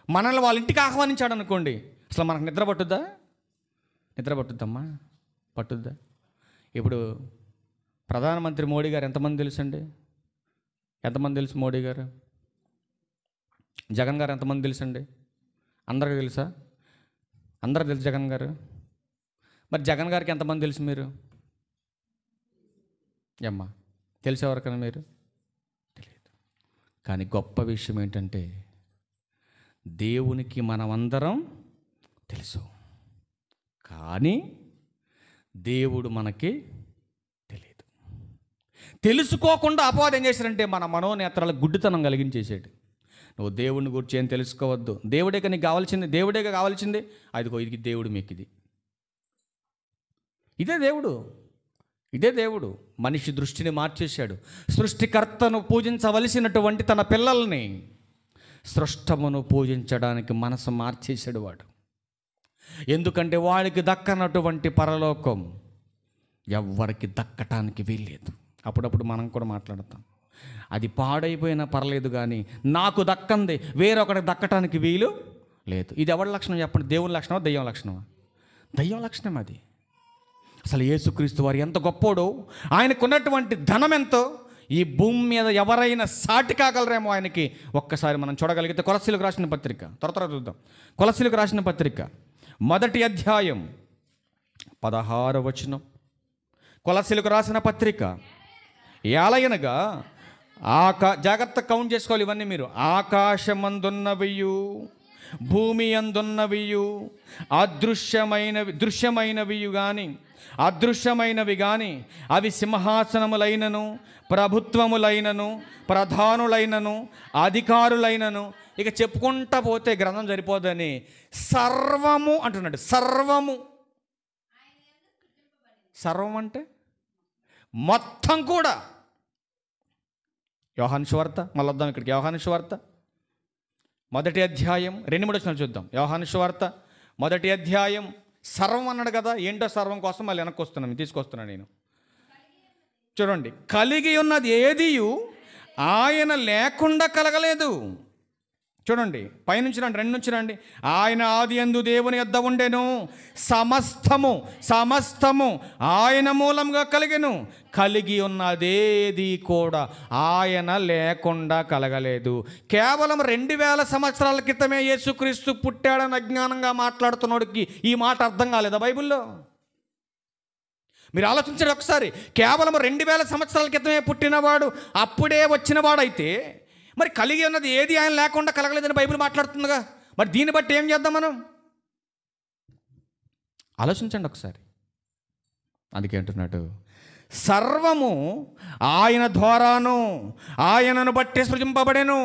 మనల్ని వాళ్ళ ఇంటికి ఆహ్వానించాడు అనుకోండి, అసలు మనకు నిద్ర పట్టుద్దమ్మా? పట్టుద్దా? ఇప్పుడు ప్రధానమంత్రి మోడీ గారు ఎంతమంది తెలుసండి? ఎంతమంది తెలుసు మోడీ గారు? జగన్ గారు ఎంతమంది తెలుసండి? అందరికీ తెలుసా? అందరికి తెలుసు జగన్ గారు. మరి జగన్ గారికి ఎంతమంది తెలుసు మీరు? అమ్మా తెలిసేవరకన్నా మీరు తెలియదు. కానీ గొప్ప విషయం ఏంటంటే దేవునికి మనమందరం తెలుసు, కానీ దేవుడు మనకి తెలియదు. తెలుసుకోకుండా అపవాదం ఏం చేశారంటే మన మనోనేత్రాలకు గుడ్డితనం కలిగించేసాడు. నువ్వు దేవుడిని గురించి ఏం తెలుసుకోవద్దు, దేవుడే నీకు కావాల్సింది, దేవుడేగా కావాల్సింది, అదిగో ఇది దేవుడు, మీకు ఇది, ఇదే దేవుడు, ఇదే దేవుడు. మనిషి దృష్టిని మార్చేశాడు. సృష్టికర్తను పూజించవలసినటువంటి తన పిల్లల్ని సృష్టమును పూజించడానికి మనసు మార్చేశాడు వాడు. ఎందుకంటే వాడికి దక్కనటువంటి పరలోకం ఎవ్వరికి దక్కటానికి వీల్లేదు. అప్పుడప్పుడు మనం కూడా మాట్లాడతాం, అది పాడైపోయినా పర్లేదు కానీ నాకు దక్కంది వేరొకరికి దక్కటానికి వీలు లేదు. ఇది ఎవరి లక్షణం చెప్పండి? దేవుని లక్షణమా, దెయ్యం లక్షణమా? దెయ్యం లక్షణం అది. అసలు యేసుక్రీస్తు వారు ఎంత గొప్పోడో, ఆయనకున్నటువంటి ధనం ఎంతో ఈ భూమి మీద ఎవరైనా సాటి కాగలరేమో ఆయనకి. ఒక్కసారి మనం చూడగలిగితే కొలస్సీలకు రాసిన పత్రిక, త్వర చూద్దాం. కొలస్సీలకు రాసిన పత్రిక 1వ అధ్యాయం 16వ వచనం. కొలస్సీలకు రాసిన పత్రిక, ఏలయనగా జాగ్రత్త కౌంట్ చేసుకోవాలి ఇవన్నీ మీరు. ఆకాశమందున్నవియు భూమి అందున్నవియు దృశ్యమైనవి కానీ అదృశ్యమైనవి కానీ అవి సింహాసనములైనను ప్రభుత్వములైనను ప్రధానులైనను అధికారులైనను, ఇక చెప్పుకుంటా పోతే గ్రంథం సరిపోదని సర్వము అంటున్నాడు. సర్వము, సర్వం అంటే మొత్తం కూడా. యోహాను సువార్త, మళ్ళీ వద్దాం ఇక్కడికి. యోహాను సువార్త 1వ అధ్యాయం 2-3 వచనాలు చూద్దాం. యోహాను సువార్త 1వ అధ్యాయం. సర్వం అన్నాడు కదా, ఏంటో సర్వం కోసం మళ్ళీ వెనక్కి వస్తున్నాను, తీసుకొస్తున్నాను నేను. చూడండి, కలిగి ఉన్నది ఏదియు ఆయన లేకుండా కలగలేదు. చూడండి పైనుంచి రండి, 2 నుంచి రండి. ఆయన ఆది యందు దేవుని యొద్ద ఉండెను, సమస్తము ఆయన మూలంగా కలిగెను, కలిగి ఉన్నదేది కూడా ఆయన లేకుండా కలగలేదు. కేవలం 2000 సంవత్సరాల క్రితమే యేసుక్రీస్తు పుట్టాడని అజ్ఞానంగా మాట్లాడుతున్నాడికి ఈ మాట అర్థం కాలేదా బైబిల్లో? మీరు ఆలోచించండి ఒకసారి. కేవలం 2000 సంవత్సరాల క్రితమే పుట్టినవాడు, అప్పుడే వచ్చినవాడైతే మరి కలిగి ఉన్నది ఏది ఆయన లేకుండా కలగలేదని బైబిల్ మాట్లాడుతుందిగా. మరి దీన్ని బట్టి ఏం చేద్దాం మనం? ఆలోచించండి ఒకసారి. అందుకే అంటున్నాడు, సర్వము ఆయన ద్వారాను ఆయనను బట్టి సృజింపబడెను.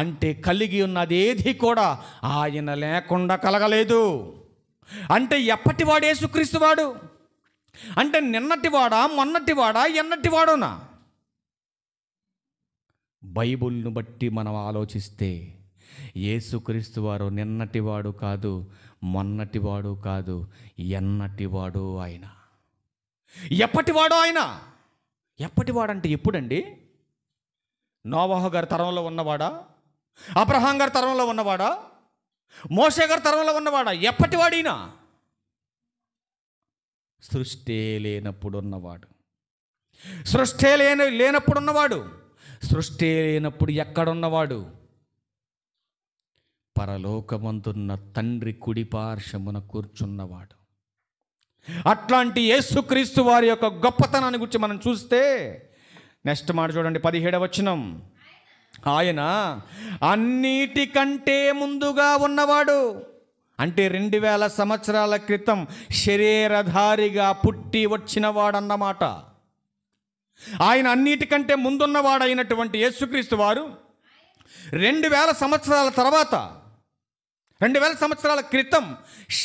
అంటే కలిగి ఉన్నది ఏది కూడా ఆయన లేకుండా కలగలేదు. అంటే ఎప్పటివాడు యేసుక్రీస్తు వాడు? అంటే నిన్నటివాడా, మొన్నటివాడా, ఎన్నటివాడునా? బైబిల్ను బట్టి మనం ఆలోచిస్తే యేసుక్రీస్తు వారు నిన్నటివాడు కాదు, మొన్నటివాడు కాదు, ఎన్నటివాడు ఆయన. ఎప్పటివాడు ఆయన? ఎప్పటివాడంటే ఎప్పుడండి? నోవాహు గారి తరంలో ఉన్నవాడా? అబ్రహాం గారి తరంలో ఉన్నవాడా? మోషే గారి తరంలో ఉన్నవాడా? ఎప్పటివాడినా? సృష్టి లేనప్పుడు ఉన్నవాడు, సృష్టి లేనప్పుడు ఉన్నవాడు, సృష్టి లేనప్పుడు ఎక్కడున్నవాడు? పరలోకమందున్న తండ్రి కుడి పార్శ్వమున కూర్చున్నవాడు. అట్లాంటి యేసుక్రీస్తు వారి యొక్క గొప్పతనాన్ని గురించి మనం చూస్తే నెక్స్ట్ మాట చూడండి, 17వ వచనం. ఆయన అన్నిటికంటే ముందుగా ఉన్నవాడు. అంటే 2000 సంవత్సరాల క్రితం శరీరధారిగా పుట్టి వచ్చినవాడన్నమాట. ఆయన అన్నిటికంటే ముందున్నవాడైనటువంటి యేసుక్రీస్తు వారు 2000 సంవత్సరాల తర్వాత, 2000 సంవత్సరాల క్రితం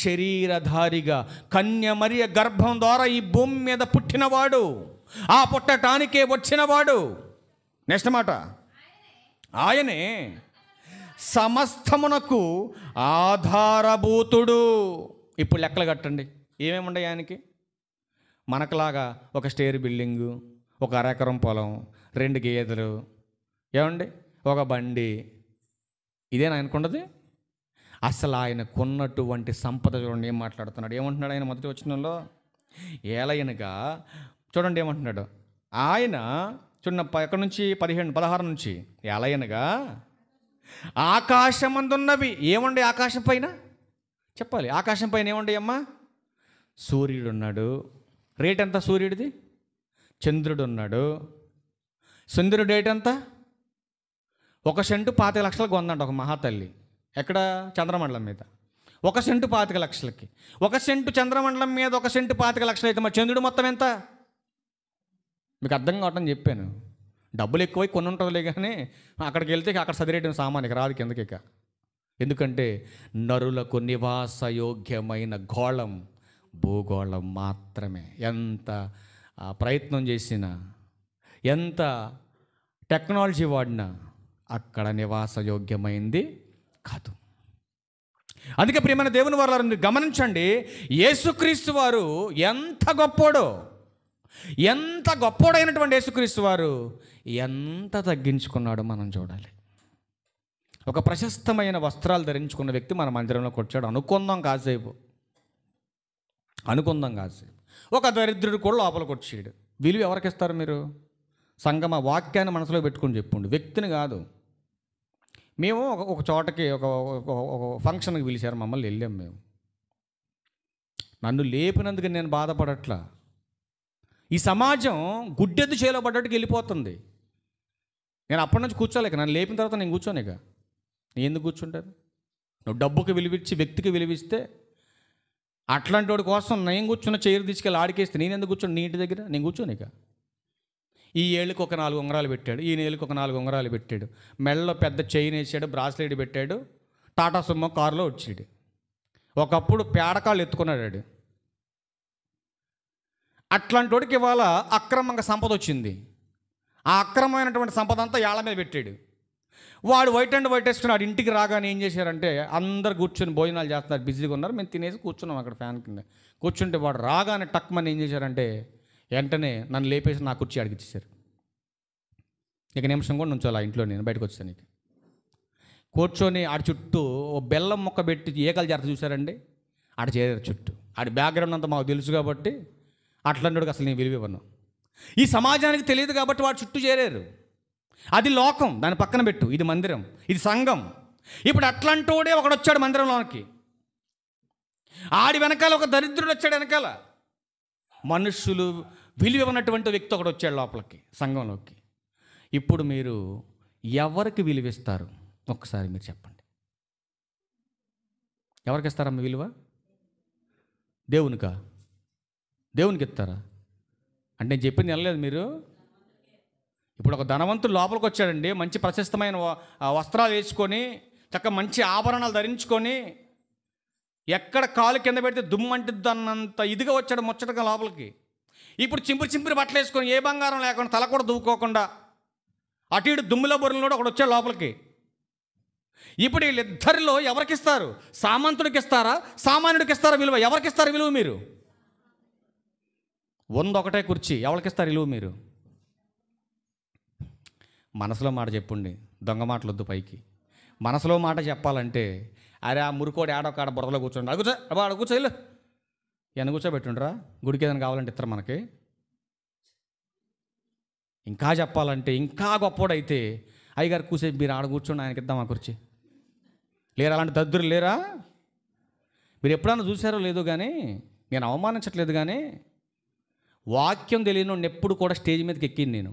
శరీరధారిగా కన్యమరియ గర్భం ద్వారా ఈ భూమి మీద పుట్టినవాడు, ఆ పుట్టటానికే వచ్చినవాడు. నెక్స్ట్ మాట, ఆయనే సమస్తమునకు ఆధారభూతుడు. ఇప్పుడు లెక్కలు కట్టండి, ఏమేమి ఉన్నాయి ఆయనకి? మనకులాగా ఒక స్టేర్ బిల్డింగు, ఒక అరెకరం పొలం, 2 గేదెలు, ఏమండి, ఒక బండి, ఇదేనా ఆయనకున్నది? అసలు ఆయనకున్నటువంటి సంపద చూడండి ఏం మాట్లాడుతున్నాడు. ఏమంటున్నాడు ఆయన మొదటి వచనంలో? ఏలయనగా చూడండి ఏమంటున్నాడు ఆయన. చూడండి ఎక్కడి నుంచి 16 నుంచి. ఏలయనగా ఆకాశమందున్నవి ఏముండే, ఆకాశం పైన చెప్పాలి. ఆకాశం పైన ఏముండే అమ్మా? సూర్యుడు ఉన్నాడు. రేట్ ఎంత సూర్యుడిది? చంద్రుడు ఉన్నాడు. చంద్రుడు రేట్ ఎంత? 1 సెంటు 25 లక్షలకు కొందంట ఒక మహాతల్లి. ఎక్కడ? చంద్రమండలం మీద. 1 సెంటు 25 లక్షలకి. 1 సెంటు చంద్రమండలం మీద 1 సెంటు 25 లక్షలు అయితే మరి చంద్రుడు మొత్తం ఎంత? మీకు అర్థం కావటం చెప్పాను. డబ్బులు ఎక్కువై కొన్ని ఉంటుందిలే, కానీ అక్కడికి వెళ్తే అక్కడ చదివేయడం సామాన్యక రాదు కిందకి. ఎందుకంటే నరులకు నివాసయోగ్యమైన గోళం భూగోళం మాత్రమే. ఎంత ప్రయత్నం చేసినా, ఎంత టెక్నాలజీ వాడినా అక్కడ నివాసయోగ్యమైంది కాదు. అందుకే ప్రియమైన దేవుని వారు మీరు గమనించండి, యేసుక్రీస్తు వారు ఎంత గొప్పోడైనటువంటి యేసుక్రీస్తు వారు ఎంత తగ్గించుకున్నాడో మనం చూడాలి. ఒక ప్రశస్తమైన వస్త్రాలు ధరించుకున్న వ్యక్తి మన మందిరంలోకి వచ్చాడు. అనుకుందాం కాసేపు. ఒక దరిద్రుడు కూడా లోపలికి వచ్చాడు. విలువ ఎవరికి ఇస్తారు మీరు? సంగమ వాక్యాన్ని మనసులో పెట్టుకుని చెప్పుండి, వ్యక్తిని కాదు. మేము ఒక చోటకి ఒక ఫంక్షన్కి పిలిచారు మమ్మల్ని, వెళ్ళాం. మేము నన్ను లేపినందుకు నేను బాధపడట్లా. ఈ సమాజం గుడ్డెద్దు చేలో పడ్డట్టుకు వెళ్ళిపోతుంది. నేను అప్పటి నుంచి కూర్చోలేక, నన్ను లేపిన తర్వాత నేను కూర్చోనిక. నేను ఎందుకు కూర్చుంటాను? నువ్వు డబ్బుకి విలువిచ్చి వ్యక్తికి విలువిస్తే అట్లాంటి వాడి కోసం నేను కూర్చున్న చైర్ తీసుకెళ్ళి ఆడికేస్తే నేను ఎందుకు కూర్చోను? నీ ఇంటి దగ్గర నేను కూర్చోనిక. ఈ ఏళ్ళకి ఒక 4 ఉంగరాలు పెట్టాడు, ఈ ఏళ్ళకి ఒక 4 ఉంగరాలు పెట్టాడు, మెడలో పెద్ద చైన్ వేసాడు, బ్రాస్లెట్ పెట్టాడు, టాటా సుమ్మో కారులో వచ్చాడు. ఒకప్పుడు పేడకాళ్ళు ఎత్తుకున్నాడు. అట్లాంటి వాడికి ఇవాళ అక్రమంగా సంపద వచ్చింది. ఆ అక్రమమైనటువంటి సంపద అంతా ఏళ్ల మీద పెట్టాడు. వాడు వైట్ వేసుకుని వాడు ఇంటికి రాగానే ఏం చేశారంటే అందరు కూర్చొని భోజనాలు చేస్తున్నారు, బిజీగా ఉన్నారు. మేము తినేసి కూర్చున్నాం అక్కడ ఫ్యాన్ కింద కూర్చుంటే వాడు రాగానే టక్మని ఏం చేశారంటే వెంటనే నన్ను లేపేసి నా కుర్చీ అడిగిచ్చేశారు. ఇక నిమిషం కూడా నుంచోలా ఇంట్లో, నేను బయటకు వచ్చాను. ఇక కూర్చొని ఆడి చుట్టూ ఓ బెల్లం మొక్క పెట్టి ఏకలు జాగ్రత్త చూశారండి. ఆడ చేరారు చుట్టూ. ఆడి బ్యాక్గ్రౌండ్ అంతా మాకు తెలుసు కాబట్టి అట్లాంటి అసలు నేను విలువ ఇవ్వను. ఈ సమాజానికి తెలియదు కాబట్టి వాడు చుట్టూ చేరారు. అది లోకం, దాని పక్కన పెట్టు. ఇది మందిరం, ఇది సంఘం. ఇప్పుడు అట్లాంటి వాడే ఒకడు వచ్చాడు మందిరంలోనికి. ఆడి వెనకాల ఒక దరిద్రుడు వచ్చాడు వెనకాల. మనుషులు విలువ ఉన్నటువంటి వ్యక్తి ఒకడు వచ్చాడు లోపలికి, సంఘంలోకి. ఇప్పుడు మీరు ఎవరికి విలువిస్తారు? ఒక్కసారి మీరు చెప్పండి. ఎవరికి ఇస్తారమ్మ విలువ? దేవునికా? దేవునికి ఇస్తారా? అంటే నేను చెప్పింది వినలేదు మీరు. ఇప్పుడు ఒక ధనవంతుడు లోపలికి వచ్చాడండి, మంచి ప్రశస్తమైన వస్త్రాలు వేసుకొని, చక్కగా మంచి ఆభరణాలు ధరించుకొని, ఎక్కడ కాలు కింద పెడితే దుమ్మంటిద్దు అన్నంత ఇదిగా వచ్చాడు ముచ్చటగా లోపలికి. ఇప్పుడు చింపురు బట్టలు వేసుకొని, ఏ బంగారం లేకుండా, తల కూడా దువ్వుకోకుండా, అటు ఇటు దుమ్ముల బొర్రలో ఒకడు వచ్చాడు లోపలికి. ఇప్పుడు వీళ్ళిద్దరిలో ఎవరికి ఇస్తారు? సామంతుడికి ఇస్తారా, సామాన్యుడికి ఇస్తారా విలువ? ఎవరికి ఇస్తారు విలువ మీరు? ఒకటే కుర్చీ, ఎవరికి ఇస్తారు విలువ మీరు? మనసులో మాట చెప్పండి, దొంగ మాటలు వద్దు పైకి. మనసులో మాట చెప్పాలంటే, అరే ఆ మురుకోడు ఆడొకాడ బుర్రలో కూర్చోండి, అడు కూర్చో వెళ్ళు, ఎన్న కూర్చోబెట్టుండ్రా, గుడికి ఏదైనా కావాలంటే ఇస్తారు మనకి. ఇంకా చెప్పాలంటే, ఇంకా గొప్పోడైతే అయ్యగారు కూర్చో, మీరు ఆడ కూర్చోండి, ఆయనకి ఇద్దాం ఆ కుర్చీ. లేరా అలాంటి దద్దురు లేరా? మీరు ఎప్పుడన్నా చూసారో లేదో కానీ, నేను అవమానించట్లేదు కానీ, వాక్యం తెలియని ఎప్పుడు కూడా స్టేజ్ మీదకి ఎక్కింది నేను.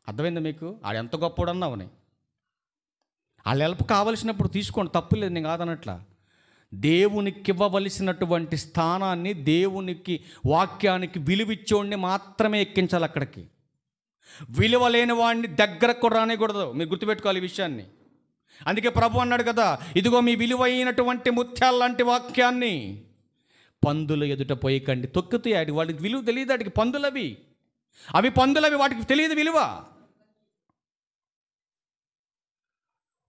అర్థమైందా మీకు? ఆడు ఎంత గొప్పోడన్నావని. వాళ్ళ హెల్ప్ కావలసినప్పుడు తీసుకోండి, తప్పు లేదు, నేను కాదనట్లా. దేవునికి ఇవ్వవలసినటువంటి స్థానాన్ని, దేవునికి వాక్యానికి విలువిచ్చోడిని మాత్రమే ఎక్కించాలి అక్కడికి. విలువ లేని వాడిని దగ్గరకు కూడా రానికూడదు. మీరు గుర్తుపెట్టుకోవాలి ఈ విషయాన్ని. అందుకే ప్రభు అన్నాడు కదా, ఇదిగో మీ విలువైనటువంటి ముత్యాల లాంటి వాక్యాన్ని పందుల ఎదుట పోయికండి, తొక్కుతాయి. వాడికి విలువ తెలియదు, వాటికి పందులవి, అవి పందులవి, వాటికి తెలియదు విలువ.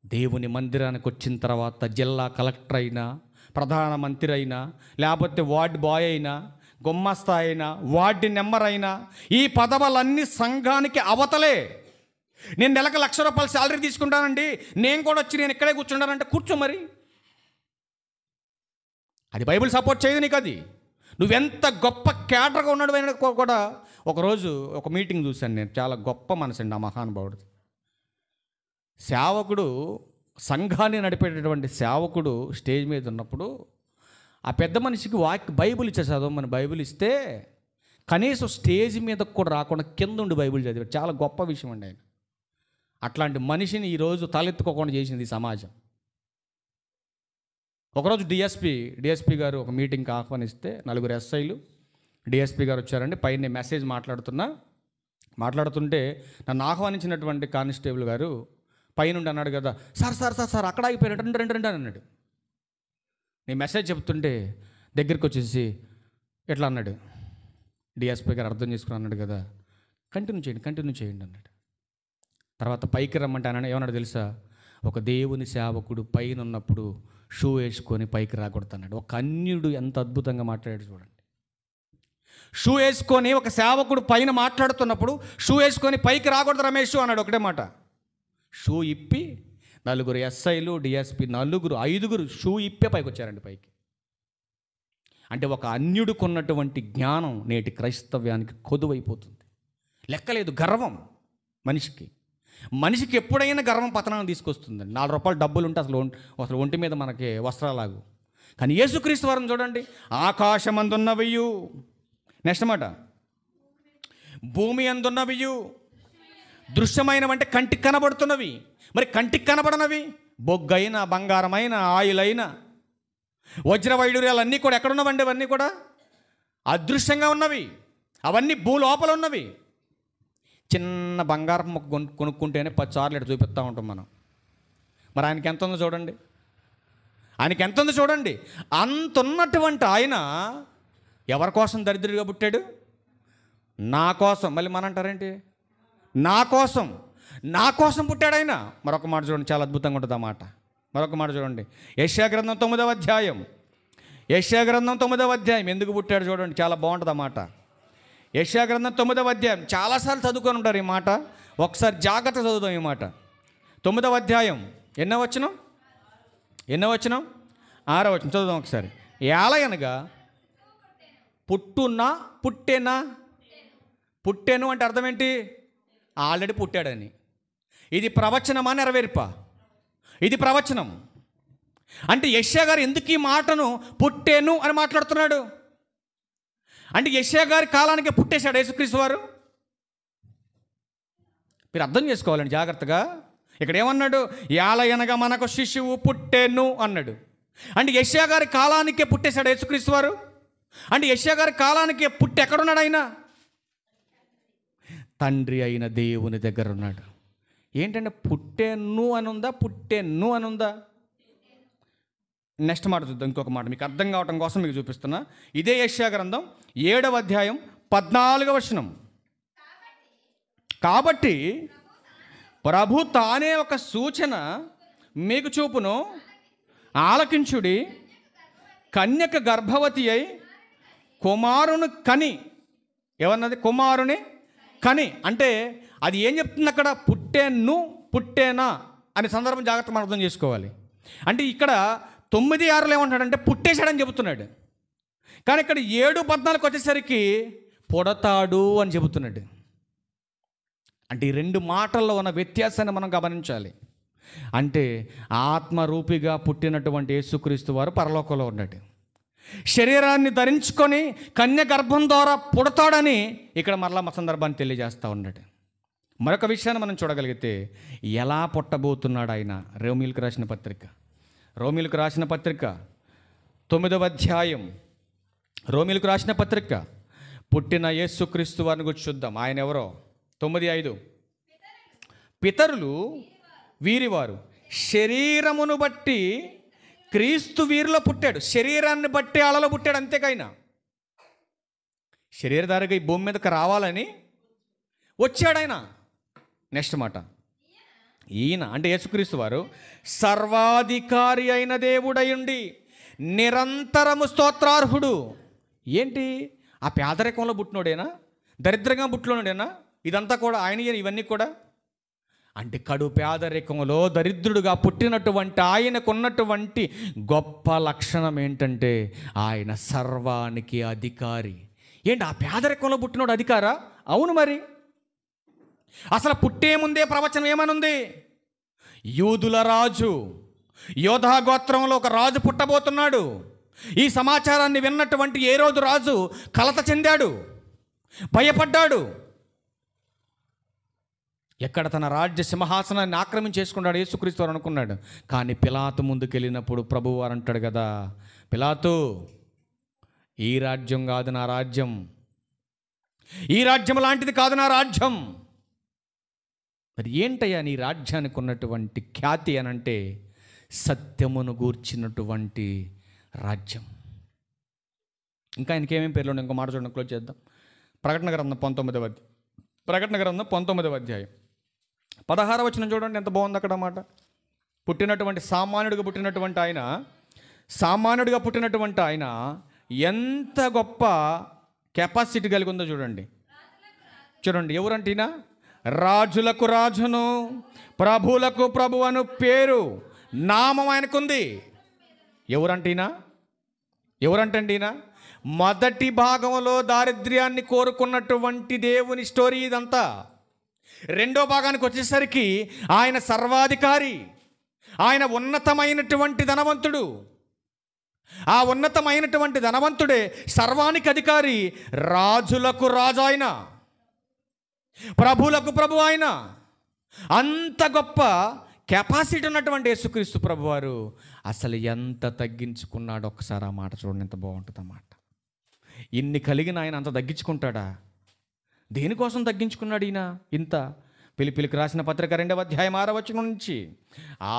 దేవుని మందిరానికి వచ్చిన తర్వాత జిల్లా కలెక్టర్ అయినా, ప్రధానమంత్రి అయినా, లేకపోతే వార్డు బాయ్ అయినా, గుమ్మస్తా అయినా, వార్డు నెంబర్ అయినా, ఈ పదవులన్నీ సంఘానికి అవతలే. నేను నెలకు ₹1,00,000 శాలరీ తీసుకుంటానండి, నేను కూడా వచ్చి నేను ఇక్కడే కూర్చుంటానంటే కూర్చో. మరి అది బైబిల్ సపోర్ట్ చేయదు నీకు. అది నువ్వెంత గొప్ప క్యాడర్గా ఉన్నాడు అయినా కూడా. ఒకరోజు ఒక మీటింగ్ చూశాను నేను, చాలా గొప్ప మనసు అండి ఆ మహానుభావుడు. సేవకుడు, సంఘాన్ని నడిపేటటువంటి సేవకుడు స్టేజ్ మీద ఉన్నప్పుడు ఆ పెద్ద మనిషికి బైబిల్ ఇచ్చే చదవమని బైబిల్ ఇస్తే కనీసం స్టేజ్ మీద కూడా రాకుండా కింద ఉండి బైబిల్ చదివాడు. చాలా గొప్ప విషయం అండి ఆయన. అట్లాంటి మనిషిని ఈరోజు తలెత్తుకోకుండా చేసింది ఈ సమాజం. ఒకరోజు డిఎస్పి గారు ఒక మీటింగ్కి ఆహ్వానిస్తే 4 ఎస్ఐలు డిఎస్పి గారు వచ్చారండి. పైన మెసేజ్ మాట్లాడుతుంటే నన్ను ఆహ్వానించినటువంటి కానిస్టేబుల్ గారు పైనుండి అన్నాడు కదా, సార్ అక్కడ అయిపోయారు, రండి అన్నాడు. నేను మెసేజ్ చెప్తుంటే దగ్గరికి వచ్చేసి ఎట్లా అన్నాడు, డిఎస్పి గారు అర్థం చేసుకుని అన్నాడు కదా, కంటిన్యూ చేయండి అన్నాడు. తర్వాత పైకి రమ్మంటే అన్నాడు. ఏమన్నాడు తెలుసా, ఒక దేవుని సేవకుడు పైన ఉన్నప్పుడు షూ వేసుకొని పైకి రాకూడదన్నాడు. ఒక అన్యుడు ఎంత అద్భుతంగా మాట్లాడాడు చూడండి. షూ వేసుకొని ఒక సేవకుడు పైన మాట్లాడుతున్నప్పుడు షూ వేసుకొని పైకి రాకూడదు రమేష్ అన్నాడు. ఒకటే మాట. షూ ఇప్పి 4 ఎస్ఐలు డిఎస్పి 5 షూ ఇప్పే పైకి వచ్చారండి పైకి. అంటే ఒక అన్యుడుకున్నటువంటి జ్ఞానం నేటి క్రైస్తవ్యానికి కొదువైపోతుంది. లెక్కలేదు గర్వం మనిషికి ఎప్పుడైనా గర్వం పతనాన్ని తీసుకొస్తుందండి. 4 రూపాయలు డబ్బులు ఉంటే అసలు ఒంటి మీద మనకి వస్త్రాలాగు. కానీ యేసుక్రీస్తు వారిని చూడండి, ఆకాశమందున్నవియు, నెక్స్ట్ మాట, భూమి అందున్నవియు, దృశ్యమైనవంటే కంటికి కనబడుతున్నవి, మరి కంటికి కనబడనవి బొగ్గైన, బంగారమైన, ఆయిలైన, వజ్ర వైడూర్యాలన్నీ కూడా ఎక్కడున్నవండి? అవన్నీ కూడా అదృశ్యంగా ఉన్నవి. అవన్నీ భూలోపల ఉన్నవి. చిన్న బంగారం మొక్క కొనుక్కుంటేనే 10 సార్లు ఇటు చూపిస్తూ ఉంటాం మనం. మరి ఆయనకి ఎంత ఉందో చూడండి. అంత ఉన్నటువంటి ఆయన ఎవరి కోసం దరిద్రుడిగా పుట్టాడు? నా కోసం. మళ్ళీ మన అంటారేంటి? నా కోసం పుట్టాడు ఆయన. మరొక మాట చూడండి, చాలా అద్భుతంగా ఉంటుంది ఆ మాట. మరొక మాట చూడండి, యెషయా గ్రంథం 9వ అధ్యాయం. ఎందుకు పుట్టాడు చూడండి, చాలా బాగుంటుంది ఆ మాట. యెషయా గ్రంథం 9వ అధ్యాయం. చాలాసార్లు చదువుకొని ఉంటారు ఈ మాట, ఒకసారి జాగ్రత్త చదువుదాం ఈ మాట. 9వ అధ్యాయం ఎన్నో వచనం? 6వ వచనం చదువుదాం ఒకసారి. ఏలయనగా పుట్టెను అంటే అర్థం ఏంటి? ఆల్రెడీ పుట్టాడని. ఇది ప్రవచనమా నెరవేర్ప? ఇది ప్రవచనం. అంటే యెషయా గారు ఎందుకు ఈ మాటను పుట్టెను అని మాట్లాడుతున్నాడు? అంటే యెషయా గారి కాలానికి పుట్టేశాడు యేసుక్రీస్తు వారు. మీరు అర్థం చేసుకోవాలండి జాగ్రత్తగా. ఇక్కడ ఏమన్నాడు? యాలయనగా మనకు శిశువు పుట్టెను అన్నాడు. అంటే యెషయా గారి కాలానికే పుట్టేశాడు యేసుక్రీస్తు వారు. అంటే యెషయా గారి కాలానికి పుట్టి ఎక్కడున్నాడు ఆయన? తండ్రి అయిన దేవుని దగ్గర ఉన్నాడు. ఏంటంటే పుట్టెను అని ఉందా? నెక్స్ట్ మాట చూద్దాం. ఇంకొక మాట మీకు అర్థం కావటం కోసం మీకు చూపిస్తున్నా. ఇదే యెషయా గ్రంథం 7వ అధ్యాయం 14వ వచనం. కాబట్టి ప్రభు తానే ఒక సూచన మీకు చూపును, ఆలకించుడి, కన్యక గర్భవతి అయి కుమారుని కని. ఏమన్నది? కుమారుని కని. అంటే అది ఏం చెప్తుంది అక్కడ? పుట్టేనా అనే సందర్భం జాగ్రత్త మనం అర్థం చేసుకోవాలి. అంటే ఇక్కడ 9:6 ఏమంటాడంటే పుట్టేశాడని చెబుతున్నాడు. కానీ ఇక్కడ 7:14 వచ్చేసరికి పుడతాడు అని చెబుతున్నాడు. అంటే ఈ 2 మాటల్లో ఉన్న వ్యత్యాసాన్ని మనం గమనించాలి. అంటే ఆత్మరూపిగా పుట్టినటువంటి యేసుక్రీస్తు వారు పరలోకంలో ఉన్నాడు. శరీరాన్ని ధరించుకొని కన్య గర్భం ద్వారా పుడతాడని ఇక్కడ మరలా మా సందర్భాన్ని తెలియజేస్తూ ఉన్నాడు. మరొక విషయాన్ని మనం చూడగలిగితే ఎలా పుట్టబోతున్నాడు ఆయన. రోమీయులకు రాసిన పత్రిక 9వ అధ్యాయం. రోమీయులకు రాసిన పత్రిక. పుట్టిన యేసుక్రీస్తు వారిని గురించి చూద్దాం. ఆయన ఎవరో? 9:5. పితరులు వీరివారు, శరీరమును బట్టి క్రీస్తు వీరిలో పుట్టాడు. శరీరాన్ని బట్టి ఆళ్ళలో పుట్టాడు. అంతేకాయన శరీరధారిగా ఈ భూమి మీదకి రావాలని వచ్చాడు ఆయన. నెక్స్ట్ మాట, ఈయన అంటే యేసుక్రీస్తు వారు సర్వాధికారి అయిన దేవుడయుండి నిరంతరము స్తోత్రార్హుడు. ఏంటి? ఆ పేదరికంలో పుట్టినోడేనా? దరిద్రంగా పుట్టినోడేనా? ఇదంతా కూడా ఆయన, ఇవన్నీ కూడా అంటే కడు పేదరికంలో దరిద్రుడుగా పుట్టినటువంటి ఆయనకున్నటువంటి గొప్ప లక్షణం ఏంటంటే ఆయన సర్వానికి అధికారి. ఏంటి ఆ పేదరికంలో పుట్టినోడు అధికారా? అవును మరి. అసలు పుట్టే ముందే ప్రవచనం ఏమనుంది? యూదుల రాజు, యోధా గోత్రంలో ఒక రాజు పుట్టబోతున్నాడు. ఈ సమాచారాన్ని విన్నటువంటి ఏ రోజు రాజు కలత చెందాడు, భయపడ్డాడు. ఎక్కడ తన రాజ్య సింహాసనాన్ని ఆక్రమించేసుకున్నాడు యేసుక్రీస్తు వారు అనుకున్నాడు. కానీ పిలాతు ముందుకెళ్ళినప్పుడు ప్రభువు వారు అంటాడు కదా, పిలాతు, ఈ రాజ్యం కాదు నా రాజ్యం, ఈ రాజ్యం లాంటిది కాదు నా రాజ్యం. మరి ఏంటయ్యా నీ రాజ్యానికి ఉన్నటువంటి ఖ్యాతి అనంటే సత్యమును గూర్చినటువంటి రాజ్యం. ఇంకా ఆయనకేమేమి పేర్లు ఉన్నాయి? ఇంకో మాట చూడండి, క్లోజ్ చేద్దాం. ప్రకటన గ్రంథం 19వ అధ్యాయం 16వ వచనం చూడండి, ఎంత బాగుంది అక్కడ మాట. సామాన్యుడిగా పుట్టినటువంటి ఆయన ఎంత గొప్ప కెపాసిటీ కలిగి ఉందో చూడండి. ఎవరంటేనా? రాజులకు రాజును, ప్రభువులకు ప్రభు అను పేరు, నామం ఆయనకుంది. ఎవరంటండినా? మొదటి భాగంలో దారిద్ర్యాన్ని కోరుకున్నటువంటి దేవుని స్టోరీ ఇదంతా. రెండో భాగానికి వచ్చేసరికి ఆయన సర్వాధికారి, ఆయన ఉన్నతమైనటువంటి ధనవంతుడు. ఆ ఉన్నతమైనటువంటి ధనవంతుడే సర్వానికి అధికారి. రాజులకు రాజు ఆయన, ప్రభువులకు ప్రభు ఆయన. అంత గొప్ప కెపాసిటీ ఉన్నటువంటి యేసుక్రీస్తు ప్రభువారు అసలు ఎంత తగ్గించుకున్నాడో ఒకసారి ఆ మాట చూడండి, ఎంత బాగుంటుంది అన్నమాట. ఇన్ని కలిగిన ఆయన అంత తగ్గించుకుంటాడా? దేనికోసం తగ్గించుకున్నాడు ఈయన ఇంత? ఫిలిప్పీయులకు రాసిన పత్రిక 2వ అధ్యాయం 6వ వచనం నుంచి,